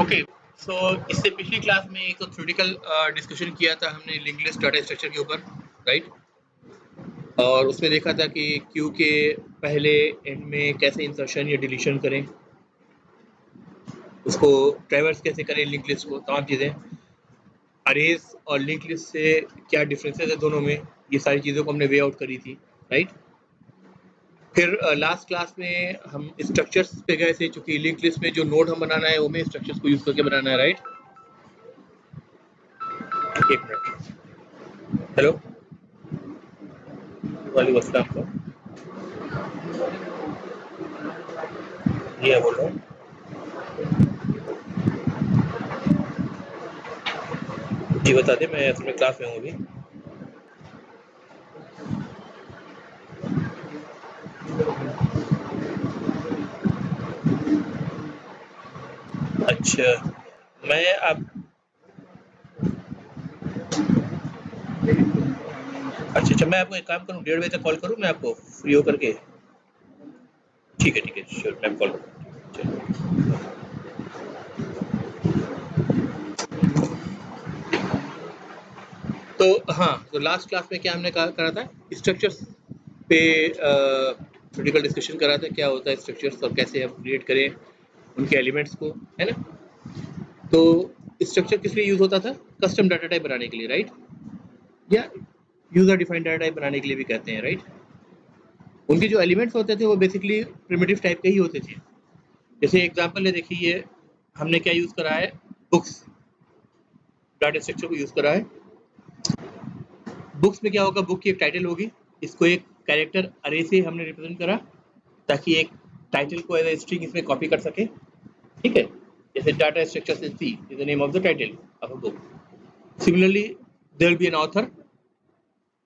Okay, सो इससे पिछली class में एक तो थ्योरेटिकल डिस्कशन किया था हमने लिंक्ड लिस्ट डाटा स्ट्रक्चर के ऊपर, राइट? और उसमें देखा था कि क्यू के पहले एंड में कैसे इंसर्शन या डिलीशन करें, उसको ट्रैवर्स कैसे करें लिंक लिस्ट को, तमाम चीज़ें। अरेज और लिंक लिस्ट से क्या डिफरेंसेस है दोनों में, ये सारी चीज़ों को हमने वे आउट करी थी, राइट? फिर लास्ट क्लास में हम स्ट्रक्चर्स पे गए थे, चूंकि लिंक लिस्ट में जो नोड हम बनाना है वो में स्ट्रक्चर्स को यूज करके बनाना है, राइट? एक मिनट, हेलो, वालेकुम अस्सलाम सर, जी हाँ बोल रहा हूँ। जी बता दें, मैं अपने क्लास में हूँ अभी। अच्छा, मैं आप अच्छा, मैं आपको एक काम करूँ, 1:30 बजे तक कॉल करूँ मैं आपको फ्री होकर के? ठीक है, श्योर, मैं कॉल करूँ। चलिए। तो हाँ, तो लास्ट क्लास में क्या हमने करा था, स्ट्रक्चर्स पे थ्योरेटिकल डिस्कशन करा था, क्या होता है स्ट्रक्चर्स और कैसे हम क्रिएट करें उनके एलिमेंट्स को, है ना? तो स्ट्रक्चर किस लिए यूज होता था? कस्टम डाटा टाइप बनाने के लिए, राइट? या यूजर डिफाइंड डाटा टाइप बनाने के लिए भी कहते हैं, राइट? उनके जो एलिमेंट्स होते थे वो बेसिकली प्रिमिटिव टाइप के ही होते थे। जैसे एग्जांपल ले देखिए, ये हमने क्या यूज करा है, बुक्स डाटा स्ट्रक्चर को यूज करा है। बुक्स में क्या होगा, बुक की एक टाइटल होगी, इसको एक कैरेक्टर अरे से हमने रिप्रेजेंट करा ताकि एक टाइटल को एज ए स्ट्रिंग इसमें कॉपी कर सके, ठीक है? जैसे डाटा स्ट्रक्चर से C is the name of the title of a book. Similarly there will be an author,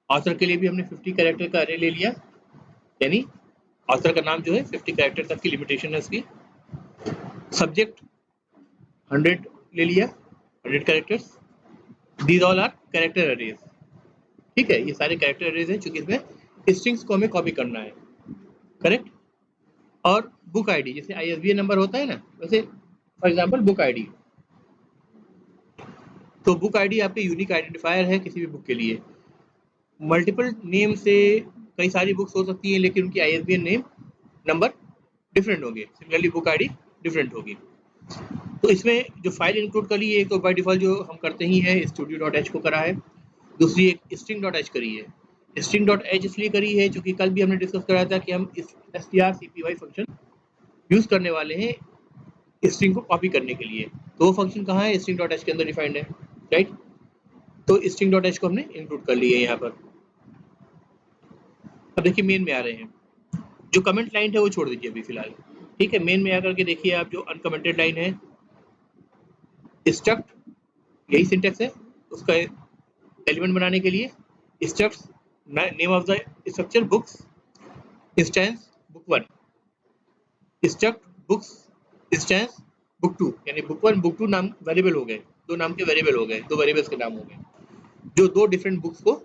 author के लिए भी हमने 50 कैरेक्टर का अरे ले लिया, यानी ऑथर का नाम जो है 50 कैरेक्टर तक की लिमिटेशन है उसकी। सब्जेक्ट 100 ले लिया, 100 characters. These all are character arrays, ठीक है? ये सारे कैरेक्टर अरेज हैं, चूंकि इसमें स्ट्रिंग्स को हमें कॉपी करना है, करेक्ट? और बुक आईडी, जैसे आईएसबीएन नंबर होता है ना, वैसे फॉर एग्जांपल बुक आईडी। तो बुक आईडी आपके यूनिक आइडेंटिफायर है किसी भी बुक के लिए। मल्टीपल नेम से कई सारी बुक्स हो सकती हैं, लेकिन उनकी आईएसबीएन नेम नंबर डिफरेंट होंगे, सिमिलरली बुक आईडी डिफरेंट होगी। तो इसमें जो फाइल इंक्लूड करी है, एक तो बाय डिफॉल्ट जो हम करते ही है studio.h को करा है, दूसरी एक string.h करी है। string.h इसलिए करी है क्योंकि कल भी हमने डिस्कस करा था कि हम इस strcpy फंक्शन यूज करने वाले हैं स्ट्रिंग को कॉपी करने के लिए। तो वो फंक्शन कहाँ है, string.h के अंदर डिफाइंड है, राइट? तो string.h को हमने इंक्लूड कर लिया है यहाँ पर। अब देखिए मेन में आ रहे हैं, जो कमेंट लाइन है वो छोड़ दीजिए अभी फिलहाल, ठीक है? मेन में आकर के देखिए आप, जो अनकमेंटेड लाइन है, स्ट्रक्ट, यही सिंटेक्स है उसका एलिमेंट बनाने के लिए। Struct name of the structure books instance book 1, struct books instance book 2, यानी बुक 1 बुक 2 नाम वेरिएबल हो गए, दो नाम के वेरिएबल हो गए, दो वेरिएबल्स के नाम हो गए, जो दो डिफरेंट बुक्स को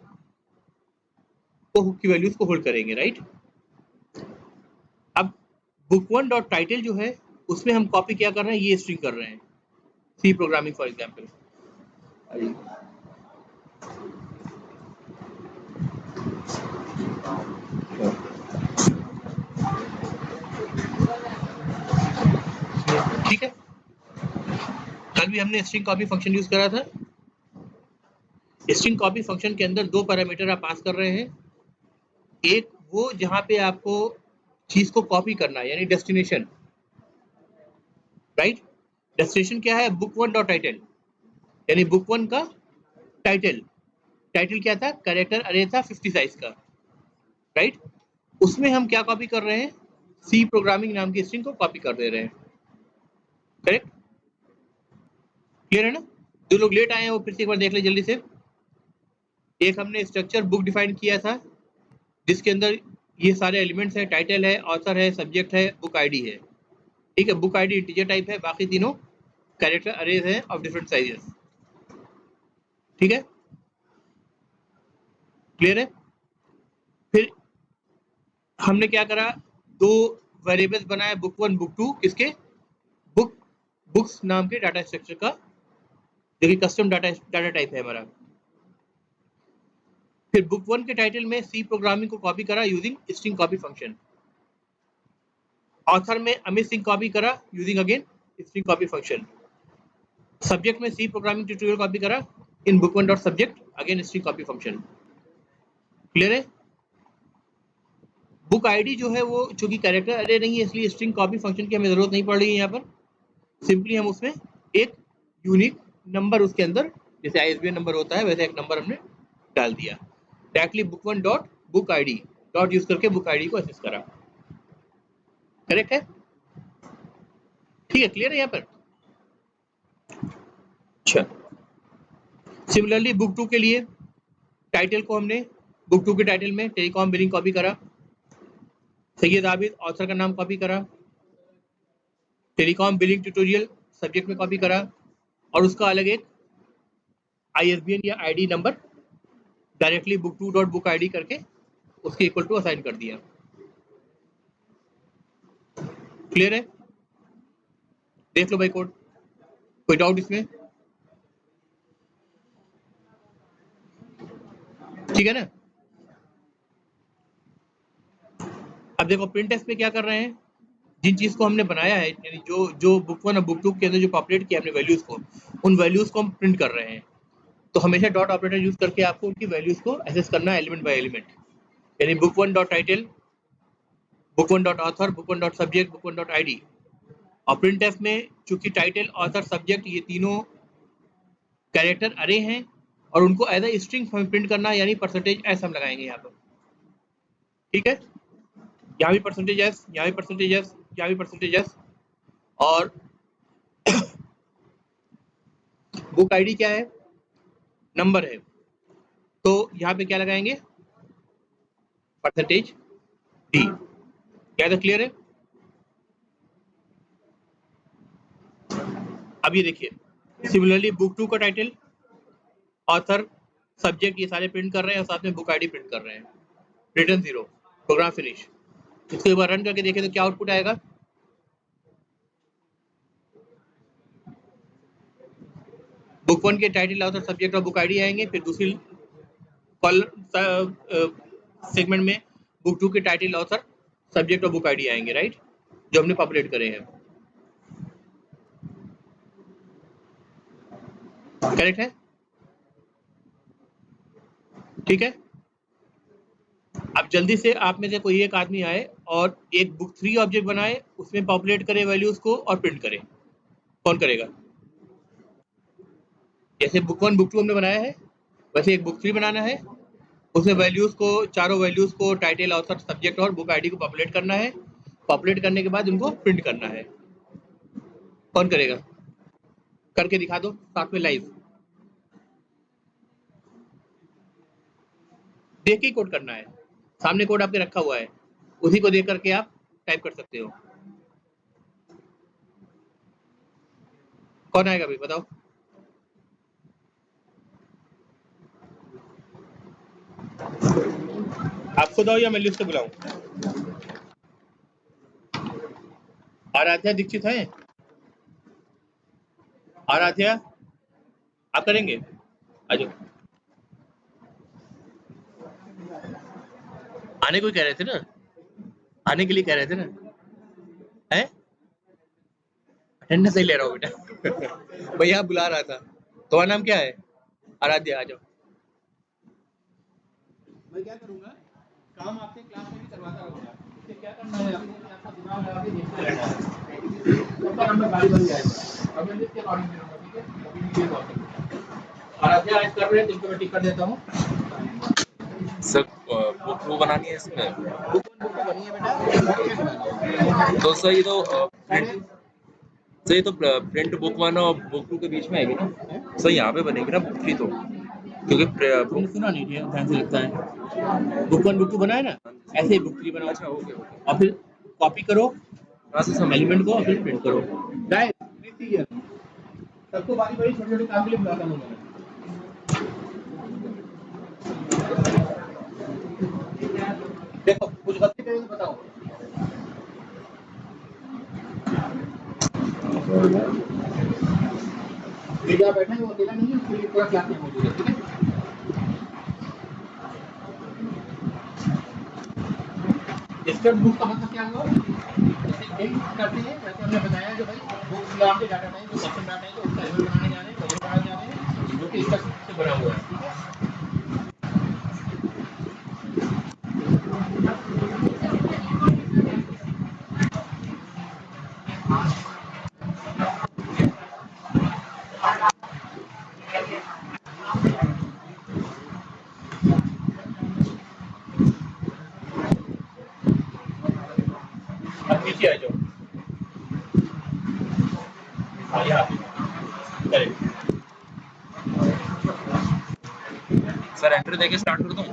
की वैल्यूज को होल्ड करेंगे, राइट? अब बुक 1 डॉट टाइटल जो है उसमें हम कॉपी क्या कर रहे हैं, ये स्ट्रिंग कर रहे हैं, सी प्रोग्रामिंग फॉर एग्जांपल। ठीक है, कल भी हमने स्ट्रिंग कॉपी फंक्शन यूज करा था। स्ट्रिंग कॉपी फंक्शन के अंदर दो पैरामीटर आप पास कर रहे हैं, एक वो जहां पे आपको चीज को कॉपी करना है, यानी डेस्टिनेशन, राइट? डेस्टिनेशन क्या है, बुक 1 डॉट टाइटल, यानी बुक 1 का टाइटल। टाइटल क्या था, कैरेक्टर अरे था 50 साइज का, राइट? उसमें हम क्या कॉपी कर रहे हैं, सी प्रोग्रामिंग नाम की स्ट्रिंग को कॉपी कर दे रहे हैं, करेक्ट? क्लियर है ना? जो लोग लेट आए हैं वो फिर से एक बार देख ले जल्दी से। एक हमने स्ट्रक्चर बुक डिफाइन किया था जिसके अंदर ये सारे एलिमेंट्स है, टाइटल है, ऑथर है, सब्जेक्ट है, बुक आईडी है, ठीक है? बुक आईडी इंटीजर टाइप है, बाकी तीनों कैरेक्टर अरेज हैं ऑफ डिफरेंट साइजेस, ठीक है? क्लियर है? फिर हमने क्या करा, दो वेरिएबल्स बनाए, बुक 1 बुक 2, किसके, बुक बुक्स नाम के डाटा स्ट्रक्चर का, जो कि कस्टम डाटा टाइप है हमारा। फिर बुक 1 के टाइटल में सी प्रोग्रामिंग को कॉपी करा using string copy function. Author में अमित सिंह कॉपी करा using again string copy function. Subject में सी प्रोग्रामिंग ट्यूटोरियल कॉपी करा in book 1 dot subject again string copy function. Clear है? बुक आईडी जो है वो चूंकि कैरेक्टर अरे नहीं है, इसलिए स्ट्रिंग कॉपी फंक्शन की हमें जरूरत नहीं पड़ रही है यहाँ पर। सिंपली हम उसमें एक यूनिक नंबर उसके अंदर, जैसे आईएसबीएन नंबर होता है वैसे एक नंबर हमने डाल दिया। Directly book 1 dot book ID dot use करके बुक आईडी को एक्सेस करा। करेक्ट है? ठीक है, क्लियर है यहाँ पर? अच्छा, सिमिलरली बुक 2 के लिए टाइटल को हमने बुक 2 के टाइटल में टेलीकॉम बिलिंग कॉपी करा, सैयद आबिद ऑथर का नाम कॉपी करा, टेलीकॉम बिलिंग ट्यूटोरियल सब्जेक्ट में कॉपी करा और उसका अलग एक आईएसबीएन या ID number directly book 2 dot book ID करके उसके इक्वल टू असाइन कर दिया। क्लियर है? देख लो भाई कोड, कोई डाउट इसमें? ठीक है ना? अब देखो प्रिंट टेस्ट में क्या कर रहे हैं, जिन चीज को हमने बनाया है, यानी जो बुक 1 और बुक 2 के अंदर जो पॉपुलेट किया हमने वैल्यूज को, उन वैल्यूज को हम प्रिंट कर रहे हैं। तो हमेशा डॉट ऑपरेटर यूज करके आपको उनकी वैल्यूज को एक्सेस करना है एलिमेंट बाय एलिमेंट, यानी book 1 dot title, book 1 dot author, book 1 dot subject, book 1 dot ID. और प्रिंट टेस्ट में चूंकि टाइटल, ऑथर, सब्जेक्ट ये तीनों कैरेक्टर अरे हैं और उनको एज ए स्ट्रिंग हमें प्रिंट करना है, यानी परसेंटेज एस हम लगाएंगे यहाँ पर। ठीक है, यहाँ भी परसेंटेज एस, यहाँ भी परसेंटेज एस, यहाँ भी परसेंटेज एस। और बुक आईडी क्या है? नंबर है, तो यहाँ पे क्या लगाएंगे? Percentage D. क्या तो क्लियर है? अब ये देखिए सिमिलरली बुक 2 का टाइटल, ऑथर, सब्जेक्ट ये सारे प्रिंट कर रहे हैं और साथ में बुक आईडी प्रिंट कर रहे हैं। Return 0, program finish. इसको एक बार रन करके देखें तो क्या आउटपुट आएगा? बुक 1 के टाइटल, ऑथर, सब्जेक्ट और बुक आईडी आएंगे। फिर दूसरी सेगमेंट में बुक 2 के टाइटल, ऑथर, सब्जेक्ट और बुक आईडी आएंगे, राइट, जो हमने पॉपुलेट करे हैं। करेक्ट है? ठीक है। अब जल्दी से आप में से कोई एक आदमी आए और एक बुक 3 ऑब्जेक्ट बनाए, उसमें पॉपुलेट करे वैल्यूज को और प्रिंट करे। कौन करेगा? जैसे बुक 1 बुक 2 हमने बनाया है, वैसे एक बुक 3 बनाना है, उसमें वैल्यूज को, चारों वैल्यूज को, टाइटल, ऑथर, सब्जेक्ट और बुक आईडी को पॉपुलेट करना है। पॉपुलेट करने के बाद उनको प्रिंट करना है। कौन करेगा? करके दिखा दो साथ में लाइव। देख के कोड करना है, सामने कोड आपके रखा हुआ है, उसी को देख करके आप टाइप कर सकते हो। कौन आएगा भाई बताओ? आप खुद आओ या मैं लिस्ट बुलाऊं? आराध्या दीक्षित है? आराध्या आप करेंगे? आजो, आने को कह रहे थे ना, आने के लिए कह रहे थे ना, है? अटेंडेंस नहीं ले रहा हूँ बेटा भैया बुला रहा था। तुम्हारा नाम क्या है? आराध्या, आ जाओ। मैं क्या करूंगा, काम आपसे क्लास में भी करवाता रहूंगा। इससे क्या करना है, आपको दिमाग लगा के देखते रहना है, तब तक हमें गाड़ी बन जाएगा। अब मैं लिस्ट के अकॉर्डिंग करूंगा, ठीक है? अभी भी ये बात आराध्या आज कर रहे हैं, तुमको मैं टिक कर देता हूँ। सर बुक 2 बनानी है इसमें, बुक 1 बुक 2 बनी है बेटा। तो सर ये तो प्रिंट बुक 1 और बुक 2 के बीच में आएगी ना सर, यहाँ पे बनेगी ना बुक 3 तो, क्योंकि तुमने सुना नहीं है, ध्यान से लगता है। बुक 1 बुक 2 बनाया ना, ऐसे ही बुक 3 बनाओ। अच्छा ओके और फिर कॉपी करो समझ एलिमेंट को और फिर प्रिंट करो। गाइस सबको बारी बारी छोटे छोटे काम के लिए बुलाता हूँ मैं। देखो कुछ गलती करें तो बताओ। ये जहाँ बैठा है वो अकेला नहीं है, उसके लिए पूरा क्लास में मौजूद है, ठीक है। स्टड बुक का मतलब क्या हुआ? जैसे एक करते हैं, जैसे हमने बताया कि भाई बुक नाम के डाटा टाइप जो कस्टम डाटा है तो उसका टेबल बनाने जा रहे हैं, टेबल बनाने जा रहे हैं जो कि स्टड से बना हुआ है, ठीक है। अब नीचे आ जाओ, यहाँ पे करेक्ट। सर एंटर देके स्टार्ट कर दूं?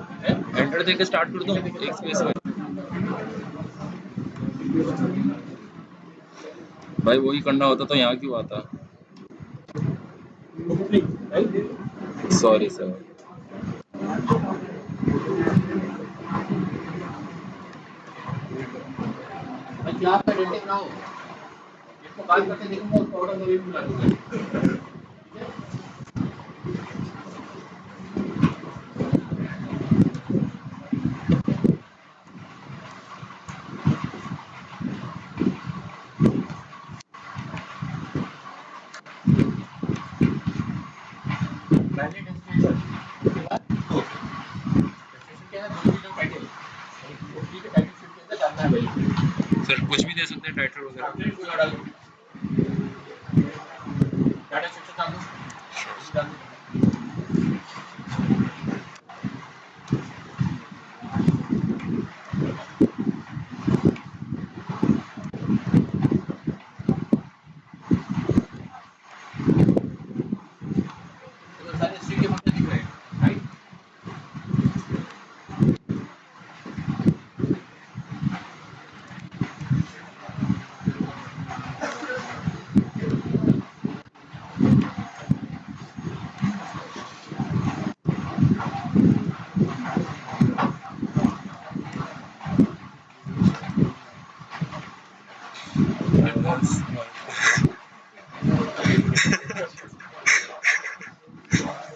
एंटर देके स्टार्ट कर दूं एक स्पेस में? भाई वही करना होता तो यहाँ क्यों आता? Sorry sir. क्लास का डेटे बनाओ, इसको बात करके देखूंगा, उसको ऑर्डर में भी बुला दूंगा। पहले डेस्टिनेशन, उसके बाद दोस्त। डेस्टिनेशन क्या है? दोस्ती का टाइटल, दोस्ती के टाइटल शीट के अंदर डालना है भाई। सर कुछ भी दे सकते हैं टाइटल वगैरह? टाइटल पूरा डालो, डाटा स्ट्रक्चर डाल दो, डाल दो। तो सारे स्ट्रिंग के मतलब दिख रहे हैं, राइट?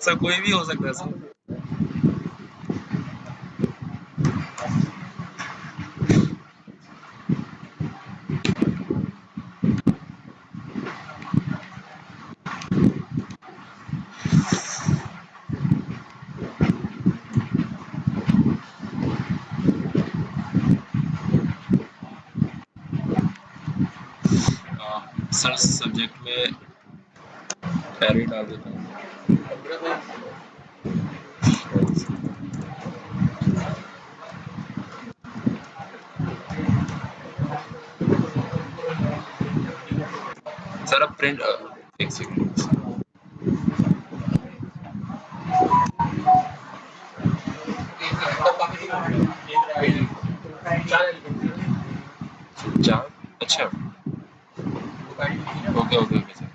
सर कोई भी हो सकता है सर। सर सब्जेक्ट में एरे डाल देता हूँ। सर अब प्रिंट एक सेकंड। चार? अच्छा okay okay okay sir.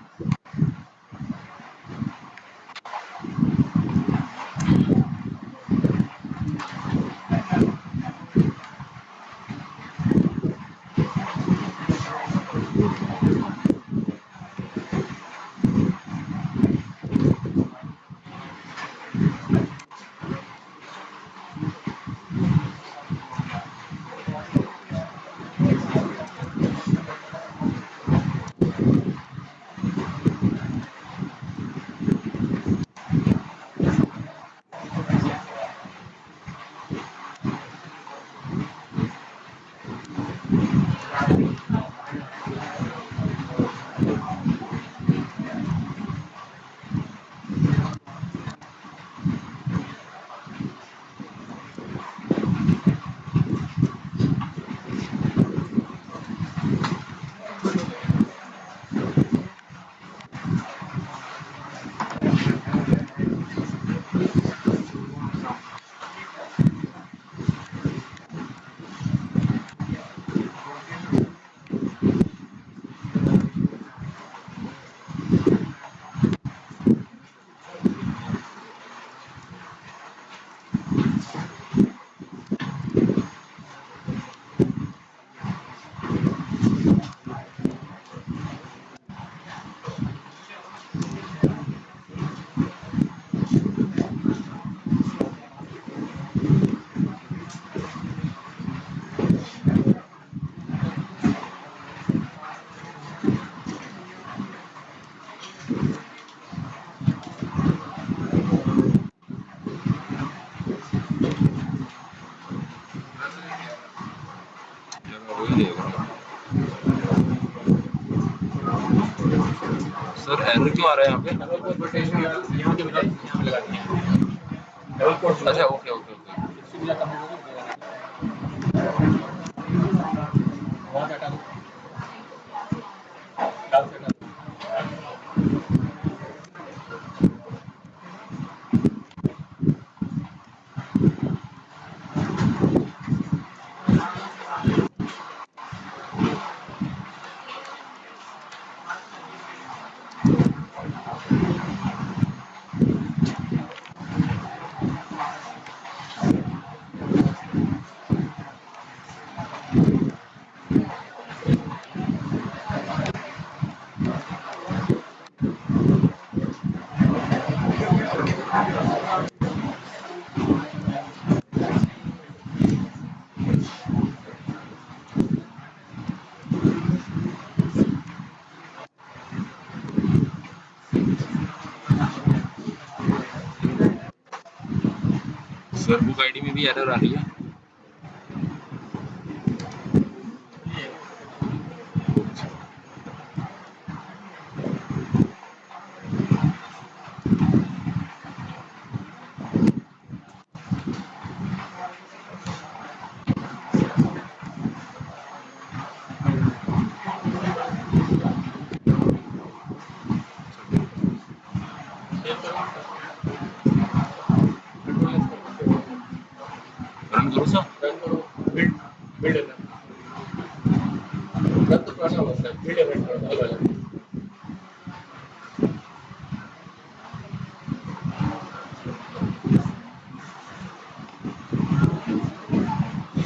Sir error क्यों आ रहा है यहाँ पे? डबल कोट पोटेंशियल यहाँ के बजाय यहाँ पे लगा दिया है। डबल कोट अच्छा ओके ओके ओके। इससे भी ज़्यादा कंप्यूटर को लगाना वहाँ से हटा दो, लाल से हटा दो। सर बुक आईडी में भी एरर आ रही है। रन करो सर। रन करो, बिल्ड बिल्ड है ना, रन तो पुराना होगा सर, बिल्ड इवेंट करो अलग अलग।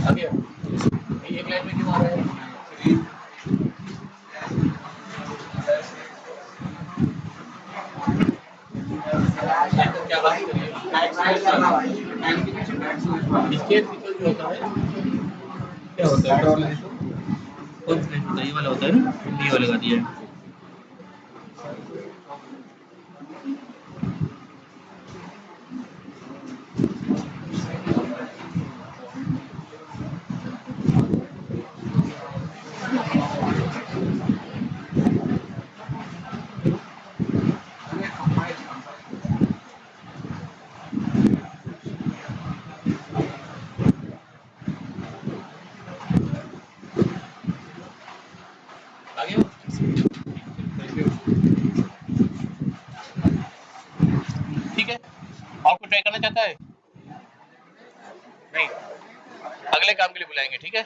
आ गया, ये एक लाइन में क्यों आ रहा है? क्या बात करिए? इसके फीचर जो होता है क्या होता है? कौन सा होता है? ये वाला होता है ना, ये वाला लगा दिया है। आ गया? Thank you. ठीक है, और कुछ ट्राई करना चाहता है? नहीं, अगले काम के लिए बुलाएंगे, ठीक है?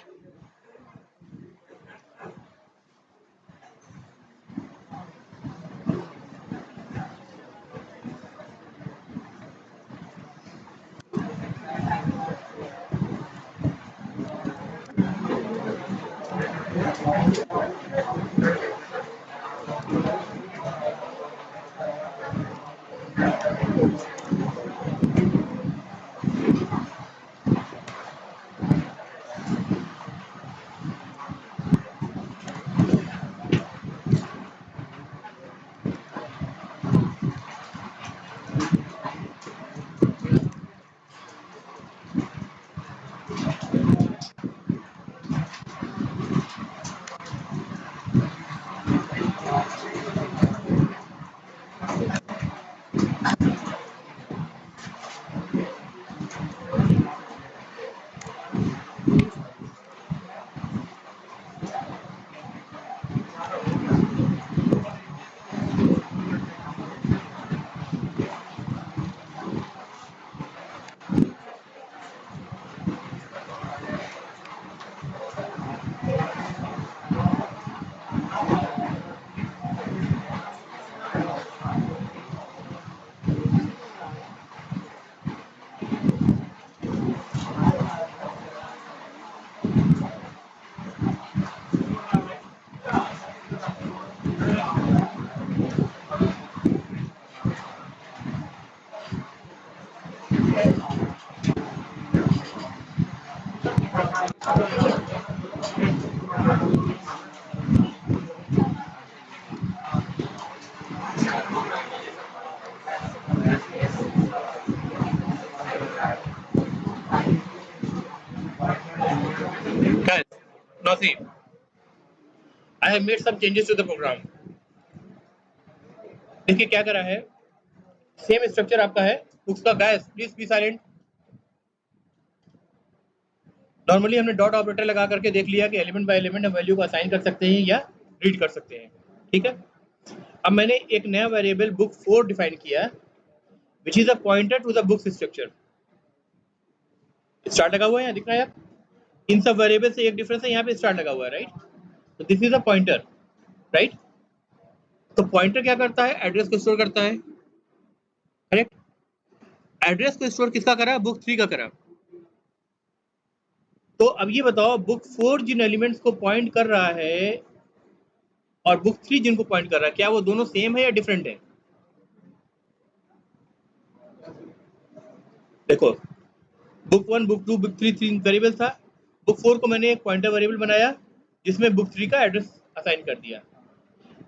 Guys, now see, I have made some changes to the program. देखिए क्या करा है, सेम स्ट्रक्चर आपका है बुक्स का। Guys please be silent. Normally हमने डॉट ऑपरेटर लगा करके देख लिया कि एलिमेंट बाय एलिमेंट हम वैल्यू को असाइन कर सकते हैं या रीड कर सकते हैं, ठीक है। अब मैंने एक नया वेरिएबल बुक 4 डिफाइन किया which is a pointer to the books structure. Start लगा हुआ है, यहाँ दिख रहा है आप? इन सब वेरिएबल से एक डिफरेंस है, यहाँ पे स्टार्ट लगा हुआ है, राइट। तो this is a pointer, right. तो पॉइंटर क्या करता है, एड्रेस को स्टोर करता है, करेक्ट। एड्रेस को स्टोर किसका करा, बुक 3 का करा। तो अब ये बताओ बुक 4 जिन एलिमेंट्स को पॉइंट कर रहा है और बुक 3 जिनको पॉइंट कर रहा है, क्या वो दोनों सेम है या डिफरेंट है? देखो बुक 1, बुक 2, बुक 3 तीन वेरिएबल था। बुक 4 को मैंने एक पॉइंटर वेरिएबल बनाया जिसमें बुक 3 का एड्रेस असाइन कर दिया।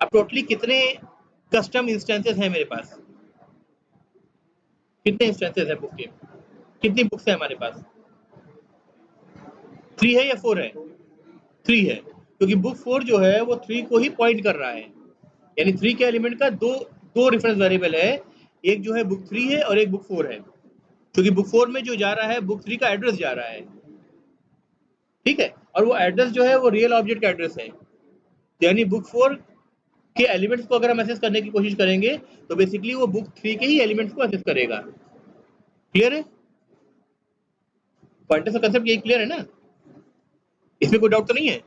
अब टोटली कितने कस्टम इंस्टेंसेस हैं मेरे पास? कितने इंस्टेंसेस हैं बुक के? कितनी बुक्स है हमारे पास? 3 है या 4 है? 3 है, क्योंकि बुक 4 जो है वो 3 को ही पॉइंट कर रहा है, यानी 3 के एलिमेंट का दो रेफरेंस वेरिएबल है, एक जो है बुक 3 है और एक बुक 4 है। क्योंकि बुक 4 में जो जा रहा है बुक 3 का एड्रेस जा रहा है, ठीक है। और वो एड्रेस जो है वो रियल ऑब्जेक्ट का एड्रेस है, यानी बुक 4 के एलिमेंट्स को अगर हम एक्सेस करने की कोशिश करेंगे तो बेसिकली वो बुक 3 के ही एलिमेंट्स को एक्सेस करेगा। क्लियर है? पॉइंटर का कंसेप्ट यही क्लियर है ना? इसमें कोई डाउट तो नहीं है?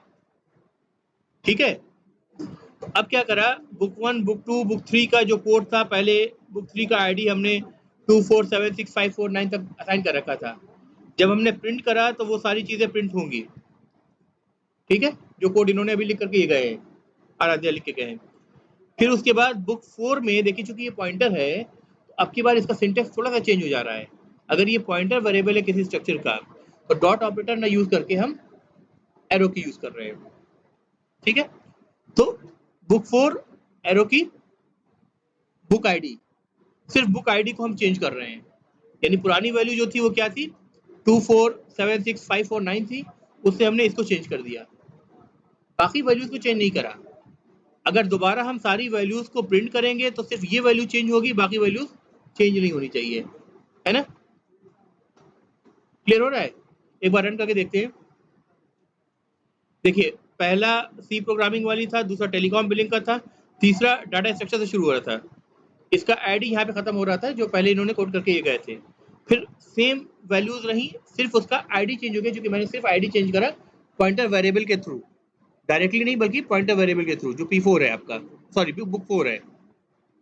ठीक है। तो अब क्या करा, बुक 1, बुक 2, बुक 3 का जो पोर्ट था, पहले बुक 3 का आईडी हमने 2476549 तक असाइन कर रखा था। जब हमने प्रिंट करा तो वो सारी चीजें प्रिंट होंगी, ठीक है, जो कोड इन्होंने अभी लिख करके ये गए हैं, आराध्या लिख के गए हैं। फिर उसके बाद बुक 4 में देखिए चूंकि ये पॉइंटर है तो अब की बार इसका सिंटेक्स थोड़ा सा चेंज हो जा रहा है। अगर ये पॉइंटर वेरिएबल है किसी स्ट्रक्चर का तो डॉट ऑपरेटर ना यूज करके हम एरो की यूज कर रहे हैं, ठीक है। तो बुक 4 एरो की बुक आईडी, सिर्फ बुक आईडी को हम चेंज कर रहे हैं, यानी पुरानी वैल्यू जो थी वो क्या थी, 2476549 थी, उससे हमने इसको चेंज कर दिया, बाकी वैल्यूज को चेंज नहीं करा। अगर दोबारा हम सारी वैल्यूज को प्रिंट करेंगे तो सिर्फ ये वैल्यू चेंज होगी, बाकी वैल्यूज चेंज नहीं होनी चाहिए, है ना? क्लियर हो रहा है? एक बार रन करके देखते हैं। देखिए पहला सी प्रोग्रामिंग वाली था, दूसरा टेलीकॉम बिलिंग का था, तीसरा डाटा स्ट्रक्चर से शुरू हो रहा था। इसका आईडी यहाँ पे खत्म हो रहा था जो पहले इन्होंने कोड करके ये गए थे। फिर सेम वैल्यूज रही, सिर्फ उसका आईडी चेंज हो गया, क्योंकि मैंने सिर्फ आईडी चेंज करा पॉइंटर वेरिएबल के थ्रू, डायरेक्टली नहीं बल्कि पॉइंटर वेरिएबल के थ्रू, जो P4 है आपका, सॉरी बुक 4 है,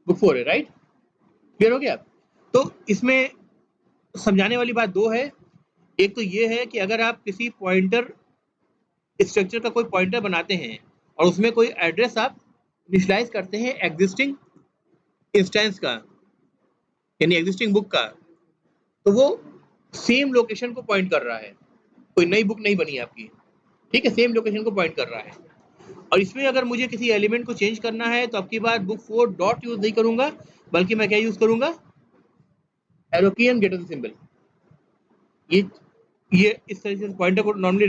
बुक 4 है, राइट। क्लियर हो गया? तो इसमें समझाने वाली बात दो है। एक तो ये है कि अगर आप किसी पॉइंटर स्ट्रक्चर का कोई पॉइंटर बनाते हैं और उसमें कोई एड्रेस आप इनिशियलाइज करते हैं एग्जिस्टिंग इंस्टेंस का, यानी एग्जिस्टिंग बुक का, तो वो सेम लोकेशन को पॉइंट कर रहा है, कोई नई बुक नहीं बनी आपकी, ठीक है, सेम लोकेशन को पॉइंट कर रहा है। और इसमें अगर मुझे किसी एलिमेंट को चेंज करना है तो अब की बार बुक 4 डॉट यूज नहीं करूंगा, बल्कि मैं क्या यूज करूंगा, एरो की एंड ग्रेटर सिंबल। ये इस तरीके से पॉइंटर को नॉर्मली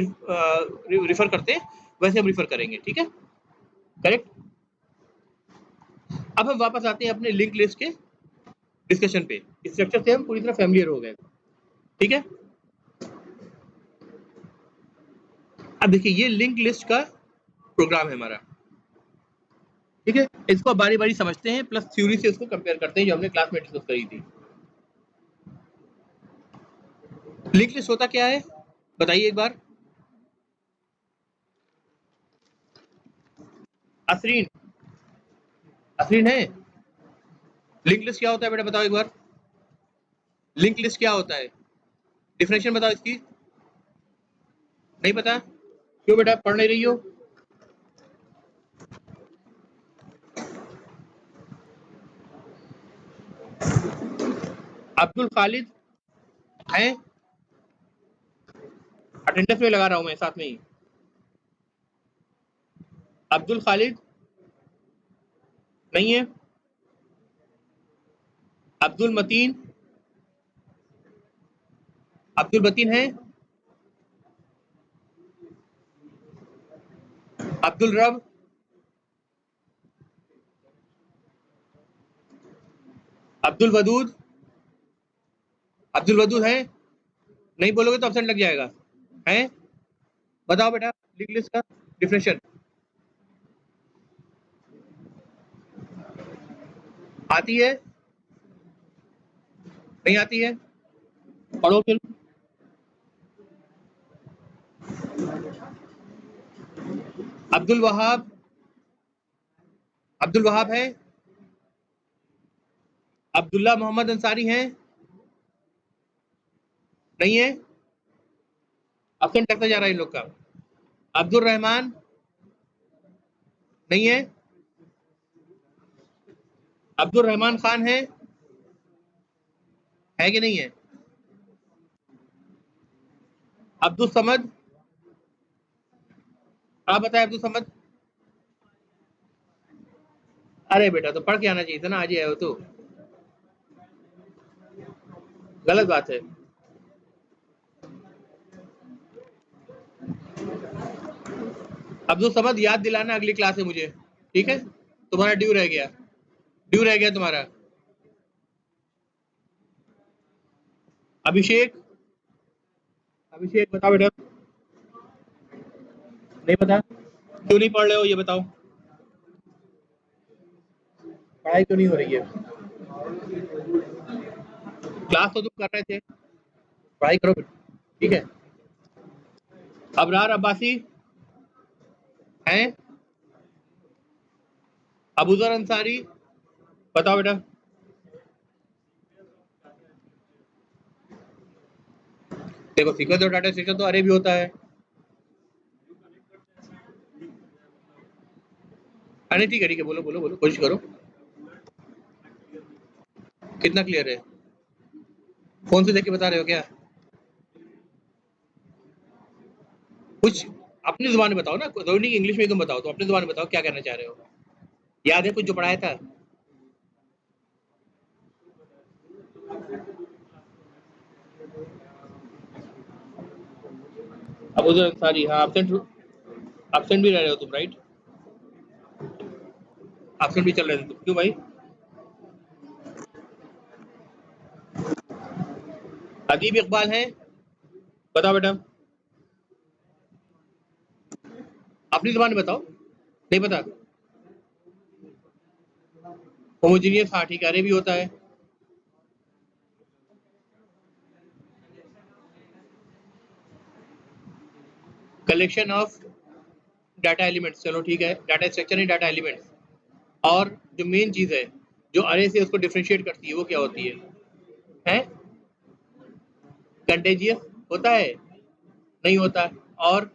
रिफर करते हैं, वैसे हम रिफर करेंगे, ठीक है, करेक्ट। अब हम वापस आते हैं अपने लिंक लिस्ट के डिस्कशन पे। स्ट्रक्चर से हम पूरी तरह फैमिलियर हो गए, ठीक है। अब देखिए ये लिंक लिस्ट का प्रोग्राम है हमारा, ठीक है। इसको बारी बारी समझते हैं, प्लस थ्योरी से उसको कंपेयर करते हैं जो हमने क्लास में डिस्कस करी थी। लिंक लिस्ट होता क्या है बताइए एक बार। असरीन, असरीन है? लिंक लिस्ट क्या होता है बेटा, बताओ एक बार। लिंक लिस्ट क्या होता है, डिफिनेशन बताओ इसकी। नहीं पता? क्यों बेटा, पढ़ नहीं रही हो? अब्दुल खालिद है? अटेंडेंस में लगा रहा हूं मैं साथ में ही। अब्दुल खालिद नहीं है? अब्दुल मतीन, अब्दुल मतीन है? अब्दुल रब, अब्दुल वदूद, अब्दुल वदूद है? नहीं बोलोगे तो एब्सेंट लग जाएगा। है? बताओ बेटा, लिख लिस्ट का डिफिनेशन। आती है? नहीं आती है? पढ़ो फिर। अब्दुल वहाब, अब्दुल वहाब है? अब्दुल्ला मोहम्मद अंसारी हैं? नहीं है? एब्सेंट लगता जा रहा है इन लोग का। अब्दुल रहमान? नहीं है? अब्दुल रहमान खान है? है कि नहीं है? अब्दुल समद? आप बताएं अब्दुल समद। अरे बेटा तो पढ़ के आना चाहिए था ना, आज ही आए हो तो। गलत बात है। अब्दुल समद याद दिलाना अगली क्लास है मुझे, ठीक है? तुम्हारा ड्यू रह गया, ड्यू रह गया तुम्हारा। अभिषेक, अभिषेक बताओ बेटा। नहीं पता? क्यों नहीं पढ़ रहे हो ये बताओ? पढ़ाई क्यों नहीं हो रही है? क्लास तो तुम कर रहे थे, पढ़ाई करो ठीक है। अबरार अब्बासी हैं? अबूजर अंसारी? बताओ बेटा। देखो सीक्वेंस और डाटा स्ट्रक्चर तो अरे भी होता है। अरे ठीक है बोलो बोलो बोलो, कोशिश करो। कितना क्लियर है? फोन से देख के बता रहे हो क्या? कुछ अपनी जुबान में बताओ ना, जरूरी नहीं इंग्लिश में तुम बताओ, तो अपनी जुबान में बताओ क्या कहना चाह रहे हो। याद है कुछ जो पढ़ाया था? अबूजर अंसारी, हाँ एब्सेंट, एब्सेंट भी रह रहे हो तुम, राइट? एब्सेंट भी चल रहे थे तुम, क्यों भाई? अदीब इकबाल हैं? बताओ बेटा, अपनी जुबान में बताओ। नहीं पता? होमोजीनियस, हाँ ठीक है, अरे भी होता है। कलेक्शन ऑफ डाटा एलिमेंट्स, चलो ठीक है, डाटा स्ट्रक्चर नहीं डाटा एलिमेंट्स। और जो मेन चीज है जो अरे से उसको डिफरेंशिएट करती है वो क्या होती है? हैं? कंटेजियस होता है? नहीं होता। और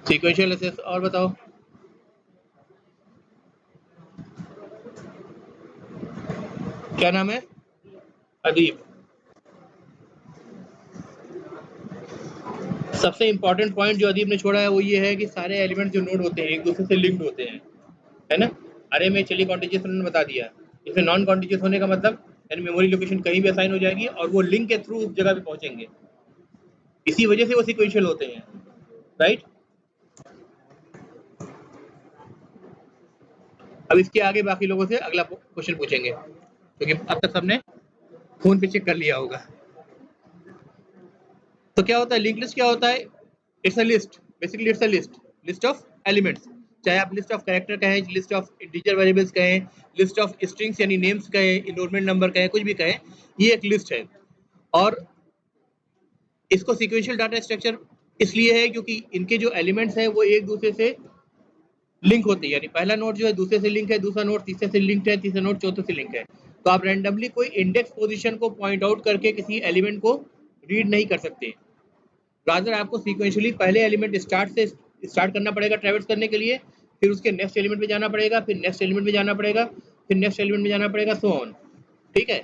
सीक्वेंशियल एसेस, और बताओ। क्या नाम है? अदीब। सबसे इंपॉर्टेंट पॉइंट जो अदीब ने छोड़ा है वो ये है कि सारे एलिमेंट जो नोड होते हैं एक दूसरे से लिंक्ड होते हैं, है ना? अरे में चलिए कॉन्टिजियस उन्होंने बता दिया, इसमें नॉन कॉन्टिजियस होने का मतलब यानी मेमोरी लोकेशन कहीं भी असाइन हो जाएगी और वो लिंक के थ्रू उस जगह पे पहुंचेंगे, इसी वजह से वो सीक्वेंशियल होते हैं, राइट? अब इसके आगे बाकी लोगों से अगला क्वेश्चन पूछेंगे क्योंकि अब तक सबने फोन पे चेक कर लिया होगा। तो क्या होता है लिंक लिस्ट? क्या होता है? It's a list, basically it's a list, list of elements. चाहे आप लिस्ट ऑफ कैरेक्टर कहें, लिस्ट ऑफ इंटीजर वेरिएबल्स कहें, लिस्ट ऑफ स्ट्रिंग्स यानी नेम्स कहें, इनरोलमेंट नंबर कहें, कुछ भी कहें, ये एक लिस्ट है। और इसको सीक्वेंशियल डाटा स्ट्रक्चर इसलिए है क्योंकि इनके जो एलिमेंट्स हैं वो एक दूसरे से लिंक होते हैं, यानी पहला नोड जो है दूसरे से लिंक है, दूसरा नोड तीसरे से लिंक है, तीसरा नोड चौथे से लिंक है। तो आप रैंडमली कोई इंडेक्स पोजीशन को पॉइंट आउट करके किसी एलिमेंट को रीड नहीं कर सकते। रादर आपको सीक्वेंशियली पहले एलिमेंट स्टार्ट करना पड़ेगा ट्रैवर्स करने के लिए, फिर उसके नेक्स्ट एलिमेंट में जाना पड़ेगा, फिर नेक्स्ट एलिमेंट में जाना पड़ेगा, फिर नेक्स्ट एलिमेंट में जाना पड़ेगा, सो ऑन। ठीक है?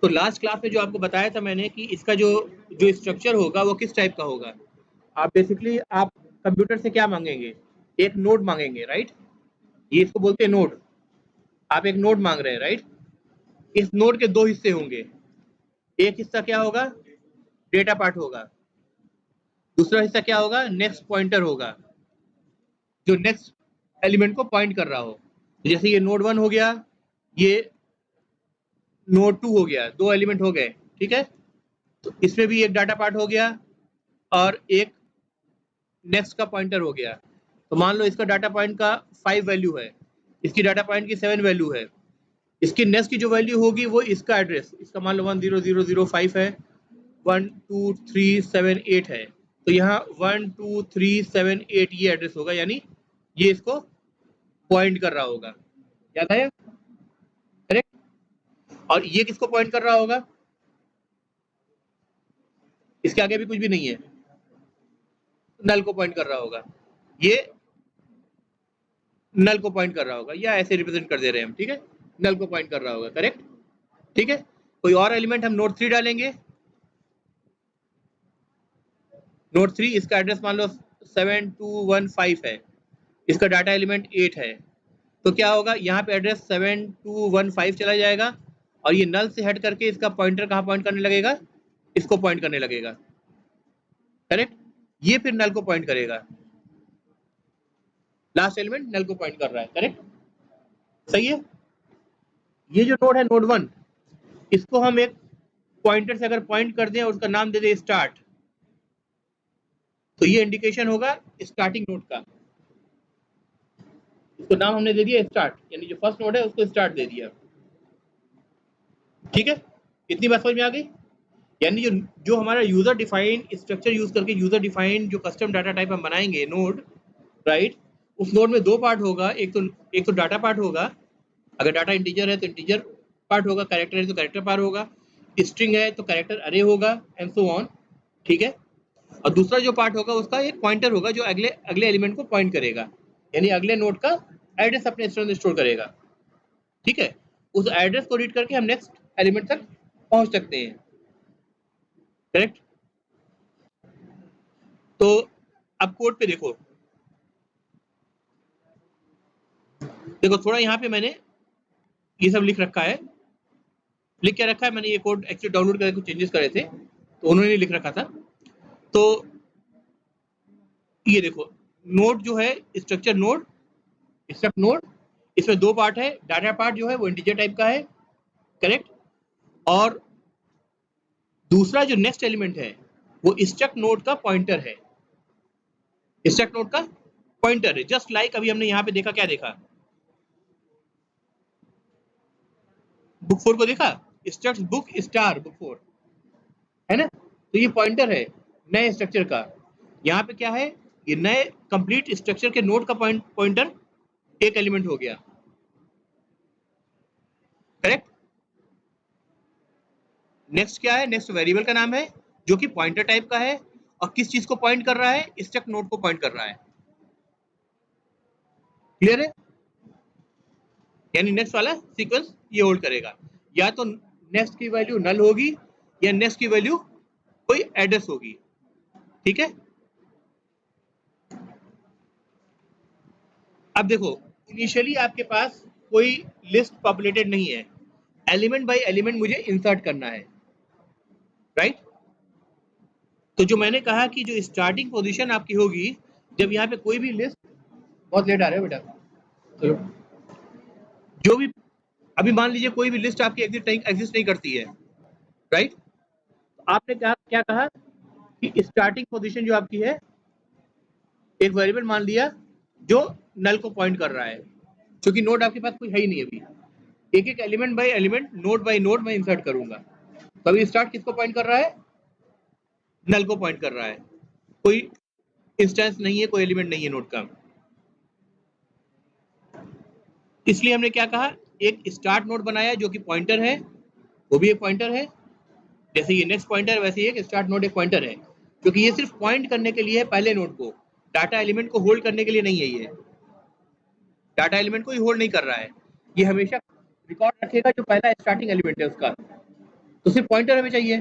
तो लास्ट क्लास में जो आपको बताया था मैंने कि इसका जो जो स्ट्रक्चर होगा वो किस टाइप का होगा। आप बेसिकली आप कंप्यूटर से क्या मांगेंगे? एक नोड मांगेंगे, राइट? ये इसको बोलते हैं नोड। आप एक नोड मांग रहे हैं, राइट? इस नोड के दो हिस्से होंगे। एक हिस्सा क्या होगा? डेटा पार्ट होगा, दूसरा हिस्सा क्या होगा, नेक्स्ट पॉइंटर होगा, जो नेक्स्ट एलिमेंट को पॉइंट कर रहा हो। जैसे ये नोड 1 हो गया, ये नोड 2 हो गया, 2 एलिमेंट हो गए, ठीक है। तो इसमें भी एक डाटा पार्ट हो गया और एक नेक्स्ट का पॉइंटर हो गया। तो मान लो इसका डाटा पॉइंट का 5 वैल्यू है, इसकी डाटा पॉइंट की 7 वैल्यू है, इसकी नेक्स्ट की जो वैल्यू होगी वो इसका एड्रेस, इसका मान लो 10005 है, 12378 है, तो यहाँ 12378 ये एड्रेस होगा, यानी ये इसको पॉइंट कर रहा होगा। याद आया? करेक्ट। और ये किसको पॉइंट कर रहा होगा? इसके आगे भी कुछ भी नहीं है, नल को पॉइंट कर रहा होगा, ये नल को पॉइंट कर रहा होगा, या ऐसे रिप्रेजेंट कर दे रहे हैं हम, ठीक है, नल को पॉइंट कर रहा होगा। करेक्ट, ठीक है। कोई और एलिमेंट हम नोड 3 डालेंगे, नोड 3 इसका एड्रेस मान लो 7215 है, इसका डाटा एलिमेंट 8 है, तो क्या होगा, यहाँ पे एड्रेस 7215 चला जाएगा और ये नल से हट करके इसका पॉइंटर कहाँ पॉइंट करने लगेगा, इसको पॉइंट करने लगेगा। करेक्ट, ये फिर नल को पॉइंट करेगा, लास्ट एलिमेंट नल को पॉइंट कर रहा है। करेक्ट, सही है। ये जो नोड है नोड 1, इसको हम एक पॉइंटर से अगर पॉइंट कर दें और उसका नाम दे दें स्टार्ट, तो ये इंडिकेशन होगा स्टार्टिंग नोड का। इसको नाम हमने दे दिया स्टार्ट, यानी जो फर्स्ट नोड है उसको स्टार्ट दे दिया। ठीक है, इतनी बात समझ में आ गई। यानी जो जो हमारा यूजर डिफाइंड स्ट्रक्चर यूज करके यूजर डिफाइंड जो कस्टम डाटा टाइप हम बनाएंगे नोड, राइट, उस नोड में 2 पार्ट होगा, एक तो डाटा पार्ट होगा, अगर डाटा इंटीजर है तो इंटीजर पार्ट होगा, कैरेक्टर है तो कैरेक्टर पार्ट होगा, स्ट्रिंग है तो कैरेक्टर अरे होगा, एंड सो ऑन। ठीक है, और दूसरा जो पार्ट होगा उसका एक पॉइंटर होगा जो अगले अगले एलिमेंट को पॉइंट करेगा, यानी अगले नोड का एड्रेस अपने स्टोर करेगा। ठीक है, उस एड्रेस को रीड करके हम नेक्स्ट एलिमेंट तक पहुंच सकते हैं। करेक्ट। तो अब कोड पे देखो, थोड़ा यहाँ पे मैंने ये सब लिख रखा है। लिख क्या रखा है मैंने, ये कोड एक्चुअली डाउनलोड करके कुछ चेंजेस करे थे तो उन्होंने लिख रखा था। तो ये देखो, नोड जो है स्ट्रक्चर नोड, स्ट्रक्ट नोड, इसमें 2 पार्ट है, डाटा पार्ट जो है वो इंटीजर टाइप का है। करेक्ट, और दूसरा जो नेक्स्ट एलिमेंट है वो स्ट्रक्ट नोड का पॉइंटर है, स्ट्रक्ट नोड का पॉइंटर है। जस्ट लाइक अभी हमने यहाँ पे देखा, क्या देखा, बुक 4 को देखा, स्ट्रक्ट बुक स्टार बुक 4 है ना, तो ये पॉइंटर है नए स्ट्रक्चर का। यहाँ पे क्या है, ये नए कंप्लीट स्ट्रक्चर के नोड का पॉइंटर एक एलिमेंट हो गया। करेक्ट। नेक्स्ट क्या है, नेक्स्ट वेरिएबल का नाम है जो कि पॉइंटर टाइप का है और किस चीज को पॉइंट कर रहा है, स्ट्रक्ट नोड को पॉइंट कर रहा है। क्लियर है, यानी नेक्स्ट वाला सीक्वेंस ये होल्ड करेगा, या तो नेक्स्ट की वैल्यू नल होगी या नेक्स्ट की वैल्यू कोई एड्रेस होगी। ठीक है, अब देखो, इनिशियली आपके पास कोई लिस्ट पॉपुलेटेड नहीं है, एलिमेंट बाय एलिमेंट मुझे इंसर्ट करना है, राइट। तो जो मैंने कहा कि जो स्टार्टिंग पोजीशन आपकी होगी, जब यहाँ पे कोई भी लिस्ट, बहुत लेट आ रहे हो बेटा, चलो, जो भी अभी मान लीजिए कोई भी लिस्ट आपकी एग्जिस्ट नहीं करती है, राइट, आपने क्या कहा कि स्टार्टिंग पोजीशन जो आपकी है एक वेरिएबल मान लिया जो नल को पॉइंट कर रहा है, क्योंकि नोड आपके पास कोई है ही नहीं अभी, एक एक element by element, node by node मैं इंसर्ट करूंगा। तो अभी स्टार्ट किसको पॉइंट कर रहा है, नल को पॉइंट कर रहा है, कोई इंस्टेंस नहीं है, कोई एलिमेंट नहीं है नोड का। इसलिए हमने क्या कहा, एक स्टार्ट नोड बनाया जो कि पॉइंटर है, वो भी एक पॉइंटर है, जैसे ये नेक्स्ट पॉइंटर वैसे एक स्टार्ट नोड एक पॉइंटर है, क्योंकि ये सिर्फ पॉइंट करने के लिए है पहले नोड को, डाटा एलिमेंट को होल्ड करने के लिए नहीं है, ये डाटा एलिमेंट को ही होल्ड नहीं कर रहा है, ये हमेशा रिकॉर्ड रखेगा जो पहला स्टार्टिंग एलिमेंट है उसका। तो सिर्फ पॉइंटर हमें चाहिए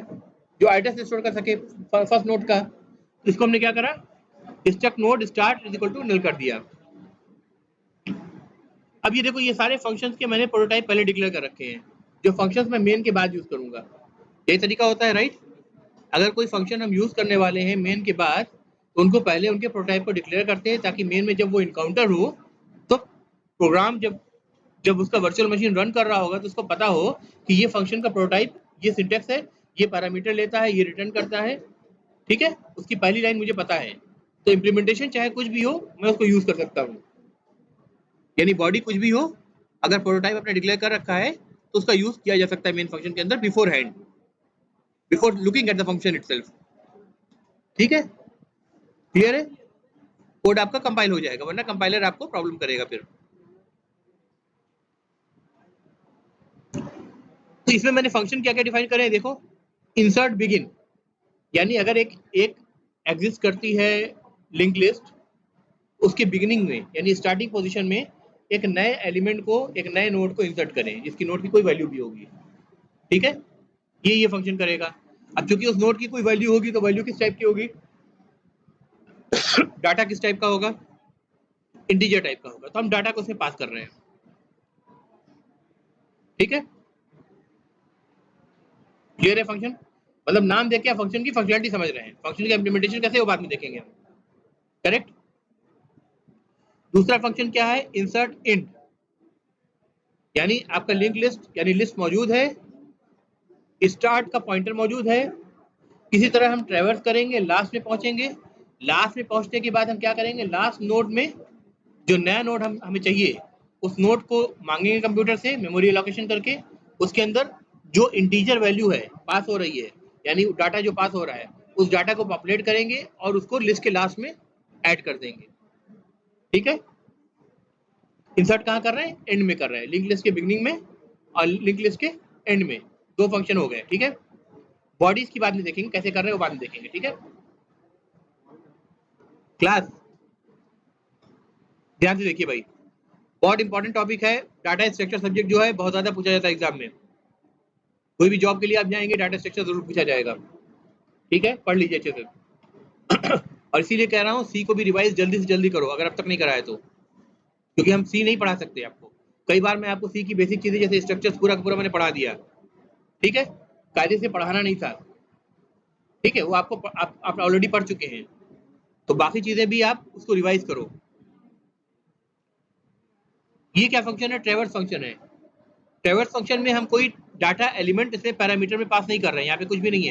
जो एड्रेस स्टोर कर सके फर्स्ट नोड का। इसको हमने क्या करा, struct node start is equal to null कर दिया। अब ये देखो, ये सारे फंक्शंस के मैंने प्रोटोटाइप पहले डिक्लेयर कर रखे हैं, जो फंक्शंस मैं मेन के बाद यूज करूंगा, यही तरीका होता है, राइट। अगर कोई फंक्शन हम यूज करने वाले हैं मेन के बाद, तो उनको पहले उनके प्रोटोटाइप को डिक्लेयर करते हैं, ताकि मेन में जब वो इनकाउंटर हो तो प्रोग्राम जब जब उसका वर्चुअल मशीन रन कर रहा होगा तो उसको पता हो कि ये फंक्शन का प्रोटोटाइप, ये सिंटेक्स है, ये पैरामीटर लेता है, ये रिटर्न करता है, ठीक है, उसकी पहली लाइन मुझे पता है, तो इम्प्लीमेंटेशन चाहे कुछ भी हो मैं उसको यूज कर सकता हूँ। यानी बॉडी कुछ भी हो, अगर प्रोटोटाइप आपने डिक्लेयर कर रखा है तो उसका यूज किया जा सकता है मेन फंक्शन के अंदर before hand, before looking at the function itself. ठीक है, क्लियर है? कोड आपका कंपाइल हो जाएगा, वरना कंपाइलर आपको प्रॉब्लम करेगा फिर। तो इसमें मैंने फंक्शन क्या क्या डिफाइन करे हैं, देखो, इंसर्ट बिगिन, यानी अगर एक एग्जिस्ट करती है लिंक लिस्ट, उसके बिगिनिंग में यानी स्टार्टिंग पोजीशन में एक नए एलिमेंट को, एक नए नोड को इंसर्ट करें जिसकी नोड की कोई वैल्यू भी होगी, ठीक है, ये फंक्शन करेगा। अब चूंकि उस नोड की कोई वैल्यू होगी तो वैल्यू किस टाइप की होगी, डाटा किस टाइप का होगा, इंटीजर टाइप का होगा, तो हम डाटा को उसमें पास कर रहे हैं, ठीक है, क्लियर है? फंक्शन मतलब नाम देके आप फंक्शन की फंक्शनलिटी समझ रहे हैं, फंक्शन का इंप्लीमेंटेशन कैसे वो बाद में देखेंगे हम, करेक्ट। दूसरा फंक्शन क्या है, इंसर्ट इंट, यानी आपका लिंक लिस्ट यानी लिस्ट मौजूद है, स्टार्ट का पॉइंटर मौजूद है, किसी तरह हम ट्रेवर्स करेंगे, लास्ट में पहुंचेंगे, लास्ट में पहुंचने के बाद हम क्या करेंगे, लास्ट नोड में जो नया नोड हमें चाहिए उस नोड को मांगेंगे कंप्यूटर से मेमोरी एलोकेशन करके, उसके अंदर जो इंटीजर वैल्यू है पास हो रही है, यानी डाटा जो पास हो रहा है उस डाटा को पॉपुलेट करेंगे और उसको लिस्ट के लास्ट में ऐड कर देंगे, ठीक है। इंसर्ट कहाँ कर रहे हैं, एंड में कर रहे हैं, लिंक लिस्ट के बिगनिंग में और लिंक लिस्ट के एंड में, दो फंक्शन हो गए, ठीक है। बॉडीज की बाद में देखेंगे कैसे कर रहे हैं, वो बाद में देखेंगे, ठीक है। क्लास ध्यान से देखिए भाई, बहुत इंपॉर्टेंट टॉपिक है, डाटा स्ट्रक्चर सब्जेक्ट जो है बहुत ज्यादा पूछा जाता है एग्जाम में, कोई भी जॉब के लिए आप जाएंगे डाटा स्ट्रक्चर जरूर पूछा जाएगा, ठीक है, पढ़ लीजिए अच्छे से। और इसीलिए कह रहा हूँ सी को भी रिवाइज जल्दी से जल्दी करो अगर अब तक नहीं कराया तो, क्योंकि हम सी नहीं पढ़ा सकते आपको, कई बार मैं आपको सी की बेसिक चीजें जैसे स्ट्रक्चर्स पूरा का पूरा मैंने पढ़ा दिया, ठीक है, कायदे से पढ़ाना नहीं था, ठीक है, वो आपको आप ऑलरेडी पढ़ चुके हैं, तो बाकी चीजें भी आप उसको रिवाइज करो। ये क्या फंक्शन है, ट्रेवर्स फंक्शन है। ट्रेवर्स फंक्शन में हम कोई डाटा एलिमेंट इसमें पैरामीटर में पास नहीं कर रहे हैं, यहाँ पे कुछ भी नहीं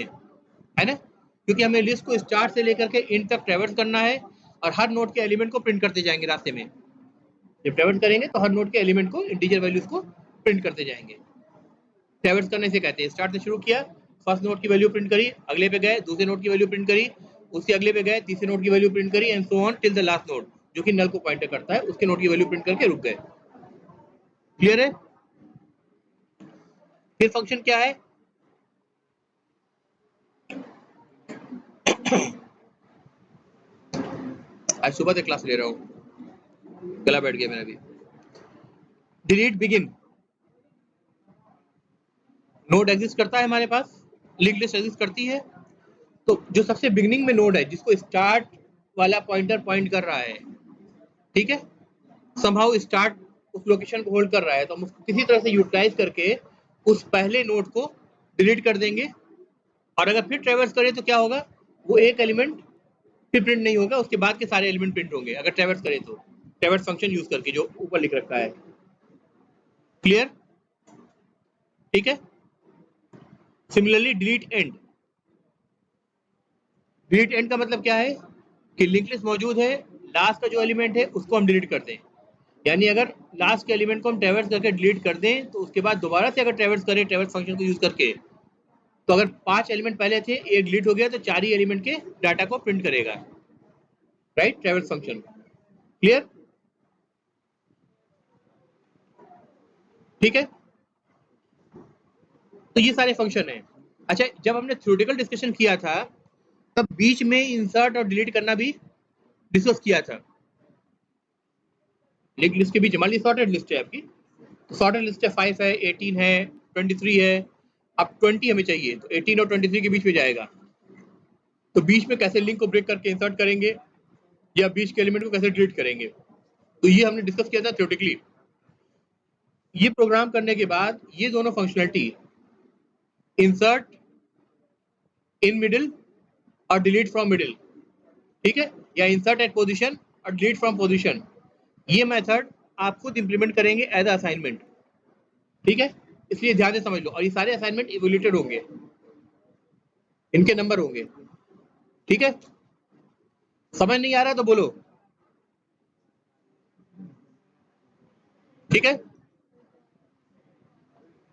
है ना, क्योंकि हमें लिस्ट को स्टार्ट से लेकर के एंड तक ट्रेवर्स करना है और हर नोड के एलिमेंट को प्रिंट करते जाएंगे रास्ते में, जब ट्रेवर्स करेंगे तो हर नोड के एलिमेंट को इंटीजर वैल्यूज को प्रिंट करते जाएंगे। ट्रेवर्स करने से कहते हैं, स्टार्ट से शुरू किया, फर्स्ट नोड की वैल्यू प्रिंट करी, अगले पे गए दूसरे नोड की वैल्यू प्रिंट करी, उसके अगले पे गए तीसरे नोड की वैल्यू प्रिंट करी, and so on till the last node जो कि नल को पॉइंटर करता है, उसके नोड की वैल्यू प्रिंट करके रुक गए। क्लियर है? फिर फंक्शन क्या है, आज सुबह से क्लास ले रहा हूँ, गला बैठ गया मेरा भी। डिलीट बिगिन, नोड एग्जिस्ट करता है हमारे पास, लिंक लिस्ट एग्जिस्ट करती है, तो जो सबसे बिगिनिंग में नोड है जिसको स्टार्ट वाला पॉइंटर पॉइंट कर रहा है, ठीक है, समहाउ स्टार्ट उस लोकेशन को होल्ड कर रहा है, तो हम उसको किसी तरह से यूटिलाइज करके उस पहले नोड को डिलीट कर देंगे, और अगर फिर ट्रेवर्स करें तो क्या होगा, वो एक एलिमेंट फिर प्रिंट नहीं होगा, उसके बाद के सारे एलिमेंट प्रिंट होंगे अगर ट्रेवर्स करें तो, ट्रेवर्स फंक्शन यूज करके जो ऊपर लिख रखा है। क्लियर? ठीक है। Similarly delete and, delete and का मतलब क्या है कि लिंक लिस्ट मौजूद है, लास्ट का जो एलिमेंट है उसको हम डिलीट कर दें, यानी अगर लास्ट के एलिमेंट को हम ट्रेवर्स करके डिलीट कर दें तो उसके बाद दोबारा से अगर ट्रेवर्स करें ट्रेवर्स फंक्शन को यूज करके, तो अगर 5 एलिमेंट पहले थे, एक डिलीट हो गया तो 4 ही एलिमेंट के डाटा को प्रिंट करेगा, राइट, ट्रेवर्स फंक्शन। क्लियर? ठीक है, तो ये सारे फंक्शन है। अच्छा, जब हमने थ्योरेटिकल डिस्कशन किया था तब बीच में इंसर्ट और डिलीट करना भी डिस्कस किया था, लिंक लिस्ट के बीच, मान ली सॉर्टेड लिस्ट है आपकी, तो सॉर्टेड लिस्ट है 5 है, 18 है, 23 है, अब 20 हमें चाहिए तो 18 और 23 के बीच में जाएगा, तो बीच में कैसे लिंक को ब्रेक करके इंसर्ट करेंगे या बीच के एलिमेंट को कैसे डिलीट करेंगे, तो ये हमने डिस्कस किया था थ्योरेटिकली। ये प्रोग्राम करने के बाद ये दोनों फंक्शनलिटी इंसर्ट इन मिडिल और डिलीट फ्रॉम मिडिल, ठीक है, या इंसर्ट एट पोजीशन और डिलीट फ्रॉम पोजीशन। ये मेथड आप खुद इंप्लीमेंट करेंगे एज असाइनमेंट, ठीक है, इसलिए ध्यान से समझ लो। और ये सारे असाइनमेंट इवैल्यूएटेड होंगे, इनके नंबर होंगे, ठीक है। समझ नहीं आ रहा तो बोलो, ठीक है।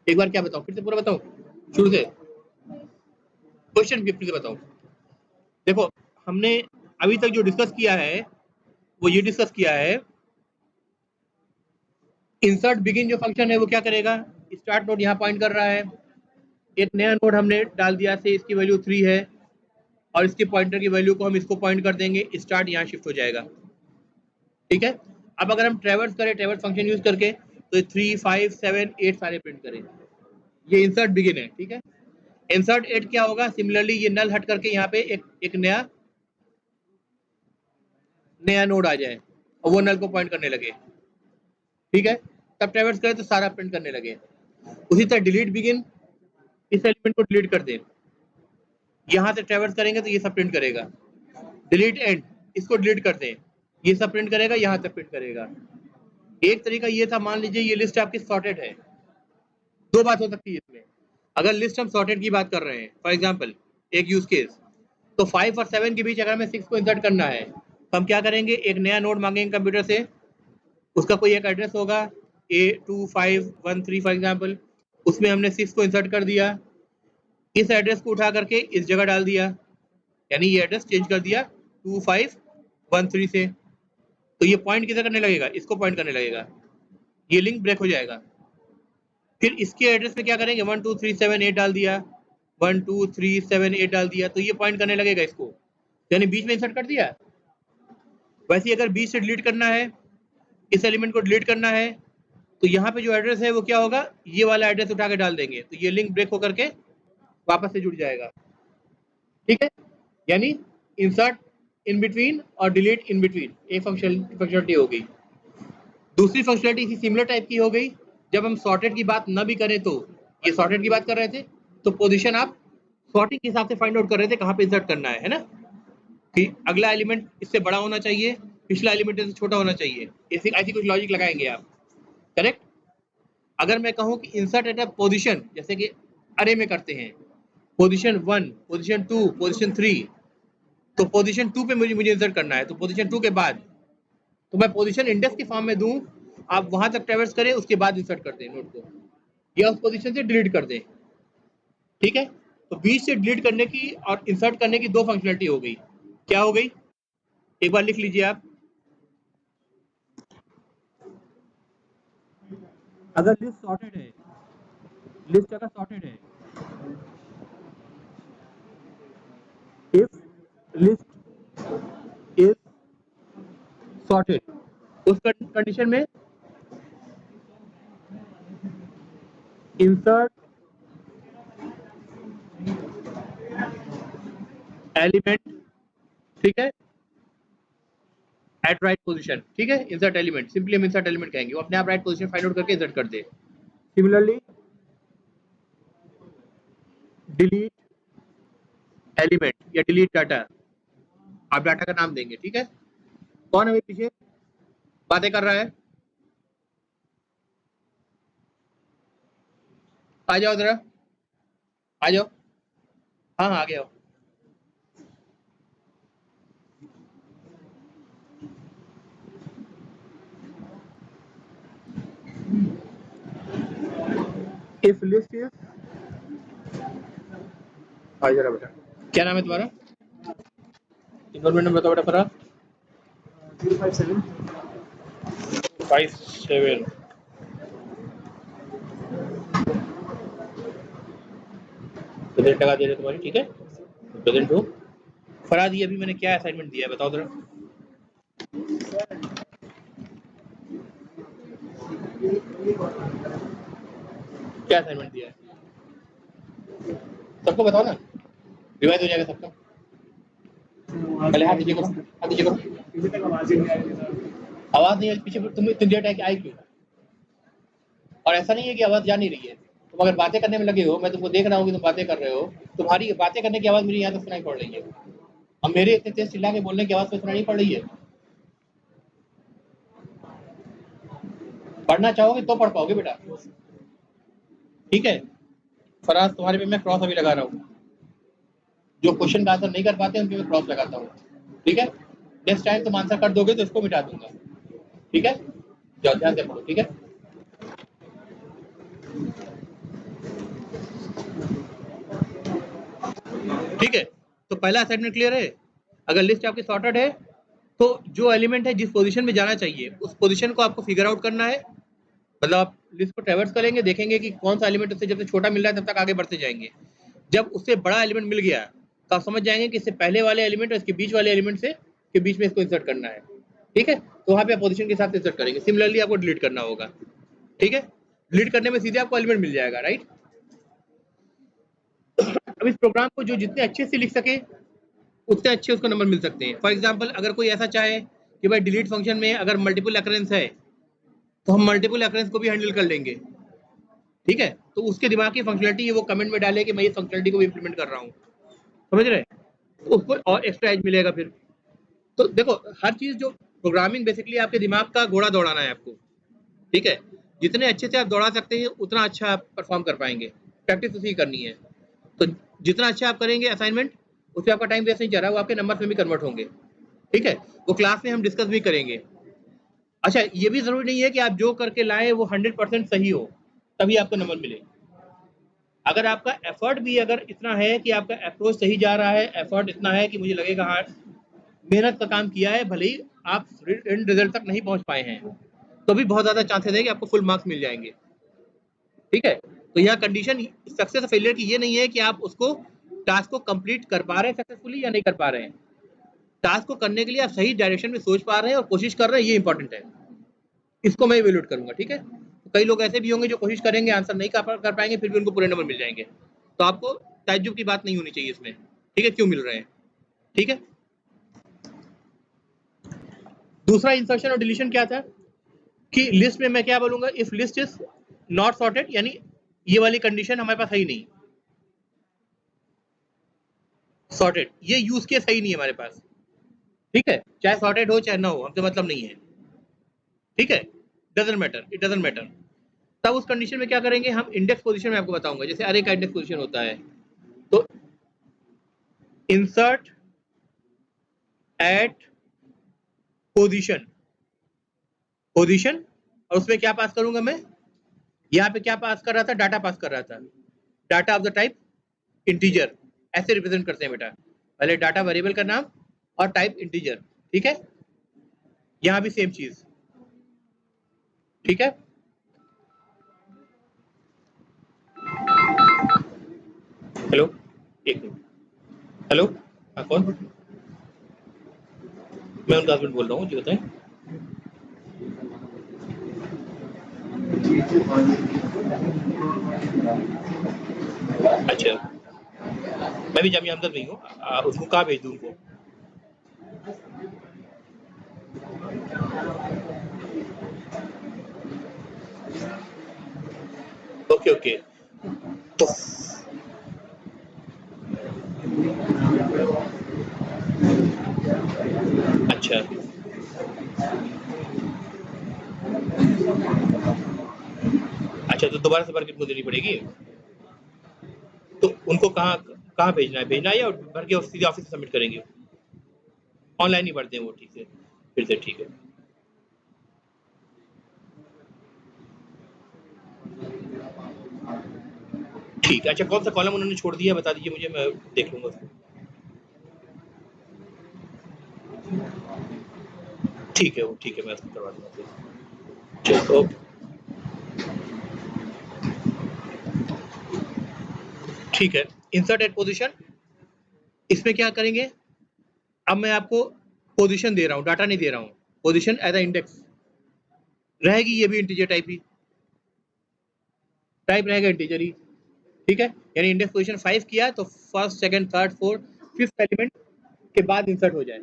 एक बार क्या बताऊं, फिर से पूरा बताऊं शुरू से, क्वेश्चन फिर से बताऊं। देखो हमने अभी तक जो डिस्कस किया है वो ये डिस्कस किया है, इंसर्ट बिगिन जो फंक्शन है वो क्या करेगा, स्टार्ट नोड यहाँ पॉइंट कर रहा है, एक नया नोड हमने डाल दिया से इसकी वैल्यू 3 है और इसके पॉइंटर की वैल्यू को हम इसको पॉइंट कर देंगे, स्टार्ट यहाँ शिफ्ट हो जाएगा, ठीक है। अब अगर हम ट्रैवर्स करें, ट्रैवर्स फंक्शन यूज करके, तो 3, 5, 7, 8 सारे प्रिंट करें, ये इंसर्ट बिगिन है, ठीक है। इंसर्ट 8 क्या होगा, सिमिलरली ये नल हट करके यहाँ पे एक नया नोड आ जाए और वो नल को पॉइंट करने लगे, ठीक है। तब ट्रैवर्स करें तो सारा प्रिंट करने लगे। उसी तरह डिलीट बिगिन, इस एलिमेंट को डिलीट कर दें, यहाँ से ट्रैवर्स करेंगे तो ये सब प्रिंट करेगा। डिलीट एंड, इसको डिलीट कर दें, ये सब प्रिंट करेगा, यहाँ से प्रिंट करेगा। एक तरीका ये था, मान लीजिए ये लिस्ट आपकी सॉर्टेड है, दो बात हो सकती है इसमें। अगर लिस्ट हम सॉर्टेड की बात कर रहे हैं, फॉर एग्जांपल एक यूज केस, तो 5 और 7 के बीच अगर हमें 6 को इंसर्ट करना है तो हम क्या करेंगे, एक नया नोड मांगेंगे कंप्यूटर से, उसका कोई एक एड्रेस होगा A2513 फॉर एग्जांपल, उसमें हमने 6 को इंसर्ट कर दिया, इस एड्रेस को उठा करके इस जगह डाल दिया, यानी ये एड्रेस चेंज कर दिया 2513 से, तो ये पॉइंट किधर करने लगेगा, इसको पॉइंट करने लगेगा, ये लिंक ब्रेक हो जाएगा। फिर इसके एड्रेस में क्या करेंगे, 12378 डाल दिया, 12378 डाल दिया, तो ये पॉइंट करने लगेगा इसको, यानी बीच में इंसर्ट कर दिया। वैसे ही अगर बीच से डिलीट करना है, इस एलिमेंट को डिलीट करना है, तो यहाँ पे जो एड्रेस है वो क्या होगा, ये वाला एड्रेस उठा के डाल देंगे, तो ये लिंक ब्रेक होकर के वापस से जुड़ जाएगा, ठीक है। यानी इंसर्ट इन बिटवीन और डिलीट इन बिटवीन एक फंक्शनलिटी हो गई। दूसरी फंक्शनलिटी इसी सिमिलर टाइप की हो गई, जब हम सॉर्टेड की बात न भी करें, तो ये सॉर्टेड की बात कर रहे थे, तो पोजीशन आप सॉर्टिंग के हिसाब से फाइंड आउट कर रहे थे कहाँ पे इंसर्ट करना है ना, कि अगला एलिमेंट इससे बड़ा होना चाहिए, पिछला एलिमेंट इससे छोटा होना चाहिए, ऐसी कुछ लॉजिक लगाएंगे आप, करेक्ट। अगर मैं कहूँ कि इंसर्ट एट अ पोजीशन, जैसे कि अरे में करते हैं, पोजीशन 1, पोजीशन 2, पोजीशन 3, तो पोजीशन 2 पे मुझे इंसर्ट करना है, तो पोजीशन 2 के बाद तो मैं पोजीशन इंडेक्स के फॉर्म में दूं, आप वहां तक ट्रैवर्स करें, उसके बाद इंसर्ट कर दें नोड को, या उस पोजीशन से डिलीट कर दें, ठीक है। तो बीच से डिलीट करने की और इंसर्ट करने की दो फंक्शनलिटी हो गई। क्या हो गई, एक बार लिख लीजिए आप, अगर लिस्ट सॉर्टेड है, लिस्ट अगर सॉर्टेड है, इफ लिस्ट इज सॉर्टेड, उस कंडीशन में इंसर्ट एलिमेंट, ठीक है, एट राइट पोजीशन, ठीक है, इंसर्ट एलिमेंट, सिंपली हम इंसर्ट एलिमेंट कहेंगे, वो अपने आप राइट पोजीशन फाइंड आउट करके इंसर्ट कर दे। सिमिलरली डिलीट एलिमेंट या डिलीट डाटा, आप डाटा का नाम देंगे, ठीक है। कौन अभी पीछे बातें कर रहा है, आ जाओ जरा, आ जाओ, हाँ हाँ आ गया। इफ लिस्ट इज, आ जरा बेटा, क्या नाम है तुम्हारा, इन्वायरमेंट नंबर बताओ बेटा, परा 057 प्रेजेंट लगा दे रहे तुम्हारी, ठीक है, प्रेजेंट हो। फराज, ये अभी मैंने क्या असाइनमेंट दिया है बताओ जरा, क्या असाइनमेंट दिया है, सबको बताओ ना, रिवाइज हो जाएगा सबका। पहले हाथ नीचे करो, हाथ नीचे करो, आवाज नहीं है पीछे, तुम इतनी देर है कि आई क्यों, और ऐसा नहीं है कि आवाज जा नहीं रही है, तुम अगर बातें करने में लगे हो, मैं तुमको देख रहा हूँ कि तुम बातें कर रहे हो, तुम्हारी बातें करने की आवाज मेरी यहाँ तक सुनाई पड़ रही है, अब मेरे इतने तेज चिल्ला के बोलने की आवाज तो सुनाई नहीं पड़ रही है। पढ़ना चाहोगे तो पढ़ पाओगे बेटा, ठीक है। फराज तुम्हारे पे मैं क्रॉस अभी लगा रहा हूँ, जो क्वेश्चन का आंसर नहीं कर पाते उनके मैं क्रॉस लगाता हूँ, ठीक है। नेक्स्ट टाइम तुम आंसर कर दोगे तो इसको मिटा दूंगा, ठीक है। जाओ ध्यान से पढ़ो, ठीक है। ठीक है, तो पहला असाइनमेंट क्लियर है। अगर लिस्ट आपकी सॉर्टेड है तो जो एलिमेंट है जिस पोजीशन में जाना चाहिए उस पोजीशन को आपको फिगर आउट करना है। मतलब आप लिस्ट को ट्रैवर्स करेंगे, देखेंगे कि कौन सा एलिमेंट उससे जब तक छोटा मिल रहा है तब तक आगे बढ़ते जाएंगे। जब उससे बड़ा एलिमेंट मिल गया तो आप समझ जाएंगे कि इससे पहले वाले एलिमेंट और इसके बीच वाले एलिमेंट से के बीच में इसको इंसर्ट करना है, ठीक है। तो वहाँ पे आप पोजीशन के साथ इंसर्ट करेंगे। सिमिलरली आपको डिलीट करना होगा, ठीक है। डिलीट करने में सीधे आपको एलिमेंट मिल जाएगा, राइट। अब इस प्रोग्राम को जो जितने अच्छे से लिख सके उतने अच्छे उसको नंबर मिल सकते हैं। फॉर एग्जाम्पल अगर कोई ऐसा चाहे कि भाई डिलीट फंक्शन में अगर मल्टीपल अकरेंस है तो हम मल्टीपल अकरेंस को भी हैंडल कर लेंगे, ठीक है। तो उसके दिमाग की फंक्शनलिटी वो कमेंट में डाले कि मैं ये फंक्शनलिटी को भी इंप्लीमेंट कर रहा हूँ, समझ रहे हैं। तो उसको और एक्स्ट्रा एज मिलेगा फिर। तो देखो हर चीज जो प्रोग्रामिंग बेसिकली आपके दिमाग का घोड़ा दौड़ाना है आपको, ठीक है। जितने अच्छे से आप दौड़ा सकते हैं उतना अच्छा आप परफॉर्म कर पाएंगे। प्रैक्टिस उसी करनी है। तो जितना अच्छा आप करेंगे असाइनमेंट उससे आपका टाइम वेस्ट नहीं जा रहा, वो आपके नंबर में भी कन्वर्ट होंगे, ठीक है। वो क्लास में हम डिस्कस भी करेंगे। अच्छा ये भी जरूरी नहीं है कि आप जो करके लाए वो 100% सही हो तभी आपको नंबर मिले। अगर आपका एफर्ट भी अगर इतना है कि आपका अप्रोच सही जा रहा है, एफर्ट इतना है कि मुझे लगेगा हाँ मेहनत का काम किया है, भले ही आप एंड रिजल्ट तक नहीं पहुंच पाए हैं तो भी बहुत ज्यादा चांसेस है कि आपको फुल मार्क्स मिल जाएंगे, ठीक है। तो यह कंडीशन सक्सेस फेलियर की ये नहीं है कि आप उसको टास्क को कंप्लीट कर पा रहे हैं सक्सेसफुली या नहीं कर पा रहे हैं। टास्क को करने के लिए आप सही डायरेक्शन में सोच पा रहे हैं और कोशिश कर रहे हैं, ये इंपॉर्टेंट है। इसको मैं इवेल्यूएट करूंगा, ठीक है। तो कई लोग ऐसे भी होंगे जो कोशिश करेंगे आंसर नहीं कर पाएंगे फिर भी उनको पूरे नंबर मिल जाएंगे। तो आपको ताज्जुब की बात नहीं होनी चाहिए इसमें, ठीक है, क्यों मिल रहे हैं, ठीक है। दूसरा इंसर्शन और डिलीशन क्या था कि लिस्ट में मैं क्या बोलूंगा, if list is not sorted, यानी ये वाली कंडीशन हमारे पास है ही नहीं, सॉर्टेड ये यूज केस है ही नहीं हमारे पास, ठीक है। चाहे सॉर्टेड हो चाहे ना हो हमसे मतलब नहीं है, ठीक है। Doesn't matter, it doesn't matter. तब उस कंडीशन में क्या करेंगे हम, इंडेक्स पोजीशन में आपको बताऊंगा, जैसे अरे का इंडेक्स पोजीशन होता है तो इंसर्ट एट पोजीशन, पोजीशन और उसमें क्या पास करूंगा मैं, यहाँ पे क्या पास कर रहा था, डाटा पास कर रहा था, data of the type integer, ऐसे रिप्रेजेंट करते हैं बेटा। पहले डाटा वेरिएबल का नाम और टाइप इंटीजर, ठीक है। यहाँ भी सेम चीज, ठीक है। हेलो एक मिनट, हेलो हाँ कौन, मैं उनका हस्बैंड बोल रहा हूँ जी, बताएं। अच्छा मैं भी जामिया हमदर्द में ही हूँ, उसको कहाँ भेज दूँ उनको। ओके ओके तो अच्छा अच्छा तो दोबारा से भर के देनी पड़ेगी। तो उनको कहाँ कहाँ भेजना है या भर के सीधे ऑफिस में सबमिट करेंगे, ऑनलाइन ही भरते हैं वो, ठीक है फिर से, ठीक है। ठीक है अच्छा कौन सा कॉलम उन्होंने छोड़ दिया बता दीजिए मुझे, मैं देख लूंगा उसको। ठीक है वो, ठीक है मैं उसको करवा दूंगा फिर। चलो ओके ठीक है। इंसर्ट एट पोजीशन, इसमें क्या करेंगे, अब मैं आपको पोजीशन दे रहा हूँ, डाटा नहीं दे रहा हूँ, पोजीशन एज अ इंडेक्स रहेगी, ये भी इंटीजर टाइप ही, टाइप रहेगा इंटीजर ही, ठीक है। यानी इंडेक्स पोजीशन 5 किया तो first second third fourth fifth element के बाद इंसर्ट हो जाए,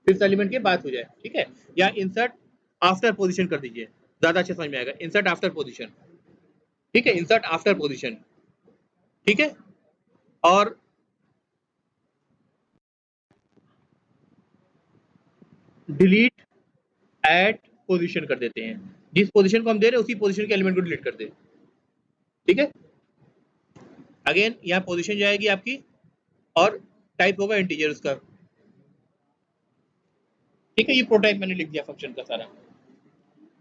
फिफ्थ एलिमेंट के बाद हो जाए, ठीक है। या इंसर्ट आफ्टर पोजीशन कर दीजिए, ज्यादा अच्छा समझ में आएगा, इंसर्ट आफ्टर पोजीशन, ठीक है, इंसर्ट आफ्टर पोजीशन, ठीक है, और डिलीट एट पोजीशन कर देते हैं, जिस पोजीशन को हम दे रहे हैं उसी पोजीशन के एलिमेंट को डिलीट कर दे, ठीक है। अगेन यहाँ पोजीशन जाएगी आपकी और टाइप होगा इंटीजर उसका, ठीक है। ये प्रोटाइप मैंने लिख दिया फंक्शन का सारा।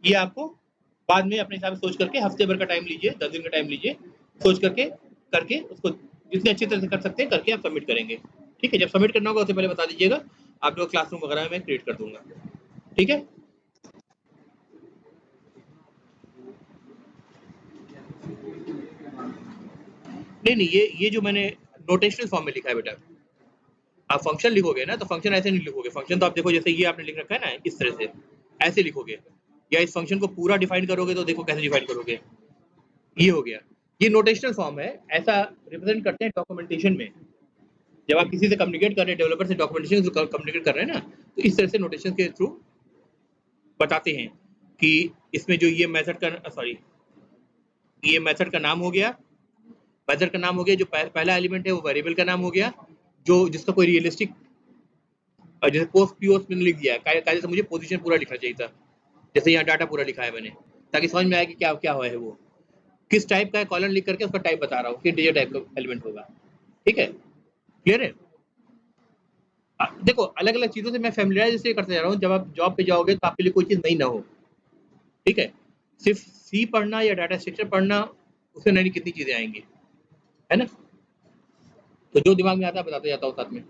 ये आपको बाद में अपने हिसाब से सोच करके हफ्ते भर का टाइम लीजिए, 10 दिन का टाइम लीजिए, सोच करके उसको जितने अच्छी तरह से कर सकते हैं करके आप सबमिट करेंगे, ठीक है। जब सबमिट करना होगा उससे पहले बता दीजिएगा, आप लोग क्लासरूम वगैरह में मैं क्रिएट कर दूंगा, ठीक है। नहीं, ये जो मैंने नोटेशनल फॉर्म में लिखा है बेटा, आप फंक्शन लिखोगे ना तो फंक्शन ऐसे नहीं लिखोगे। फंक्शन तो आप देखो जैसे ये आपने लिख रखा है ना, इस तरह से ऐसे लिखोगे, या इस फंक्शन को पूरा डिफाइन करोगे तो देखो कैसे डिफाइन करोगे, ये हो गया। ये नोटेशनल फॉर्म है, ऐसा रिप्रेजेंट करते हैं डॉक्यूमेंटेशन में। जब आप किसी से कम्युनिकेट कर रहे हैं, डेवलपर से डॉक्यूमेंटेशन कम्युनिकेट कर रहे हैं ना, तो इस तरह से नोटेशन के थ्रू बताते हैं कि इसमें जो ये मेथड का ये मेथड का नाम हो गया, मेथड का नाम हो गया, जो पहला एलिमेंट है वो वेरिएबल का नाम हो गया, जो जिसका कोई रियलिस्टिक, जैसे पोस्ट पीओस मैंने लिख दिया, कायदे से मुझे पोजीशन पूरा लिखना चाहिए था, जैसे यहाँ डाटा पूरा लिखा है मैंने, ताकि समझ में आए कि क्या क्या हुआ है, वो किस टाइप का है, कॉलन लिख करके उसका टाइप बता रहा हूँ कि इंटीजर टाइप का एलिमेंट होगा, ठीक है। क्लियर है। देखो अलग अलग चीजों से मैं फैमिलियराइज इसलिए करते जा रहा हूँ, जब आप जॉब पे जाओगे तो आपके लिए कोई चीज नहीं ना हो, ठीक है। सिर्फ सी पढ़ना या डाटा स्ट्रक्चर पढ़ना, उसमें नई कितनी चीजें आएंगी, है ना। तो जो दिमाग में आता है बताते जाता हूँ साथ में।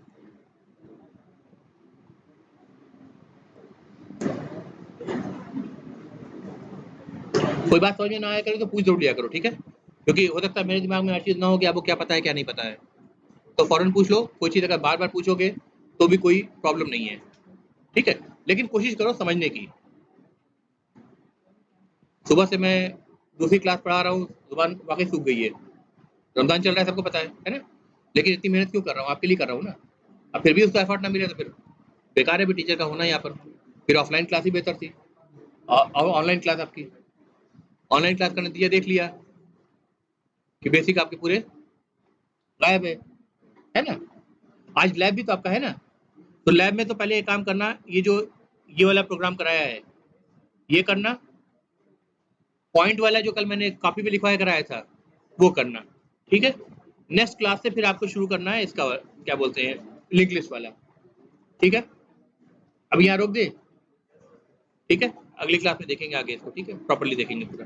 कोई बात समझ में ना आया करे तो पूछ जरूर लिया करो, ठीक है, क्योंकि हो सकता है मेरे दिमाग में हर चीज ना हो कि आपको क्या पता है क्या नहीं पता है, तो फौरन पूछ लो। कोई चीज अगर बार बार पूछोगे तो भी कोई प्रॉब्लम नहीं है, ठीक है, लेकिन कोशिश करो समझने की। सुबह से मैं दूसरी क्लास पढ़ा रहा हूँ, जुबान वाकई सूख गई है, रमजान चल रहा है सबको पता है ना, लेकिन इतनी मेहनत क्यों कर रहा हूँ, आपके लिए कर रहा हूँ ना। अब फिर भी उसका एफर्ट ना मिले तो फिर बेकार है भी टीचर का होना यहाँ पर। फिर ऑफलाइन क्लास ही बेहतर थी, और ऑनलाइन क्लास आपकी, ऑनलाइन क्लास का नतीजा देख लिया कि बेसिक आपके पूरे गायब है ना। आज लैब भी तो आपका है ना, तो लैब में तो पहले एक काम करना, ये वाला प्रोग्राम कराया है ये करना, पॉइंट वाला जो कल मैंने कॉपी पे लिखवाया कराया था वो करना, ठीक है। नेक्स्ट क्लास से फिर आपको शुरू करना है इसका, क्या बोलते हैं, लिंक लिस्ट वाला, ठीक है। अब यहाँ रोक दे, ठीक है, अगली क्लास में देखेंगे आगे इसको, ठीक है, प्रॉपर्ली देखेंगे पूरा।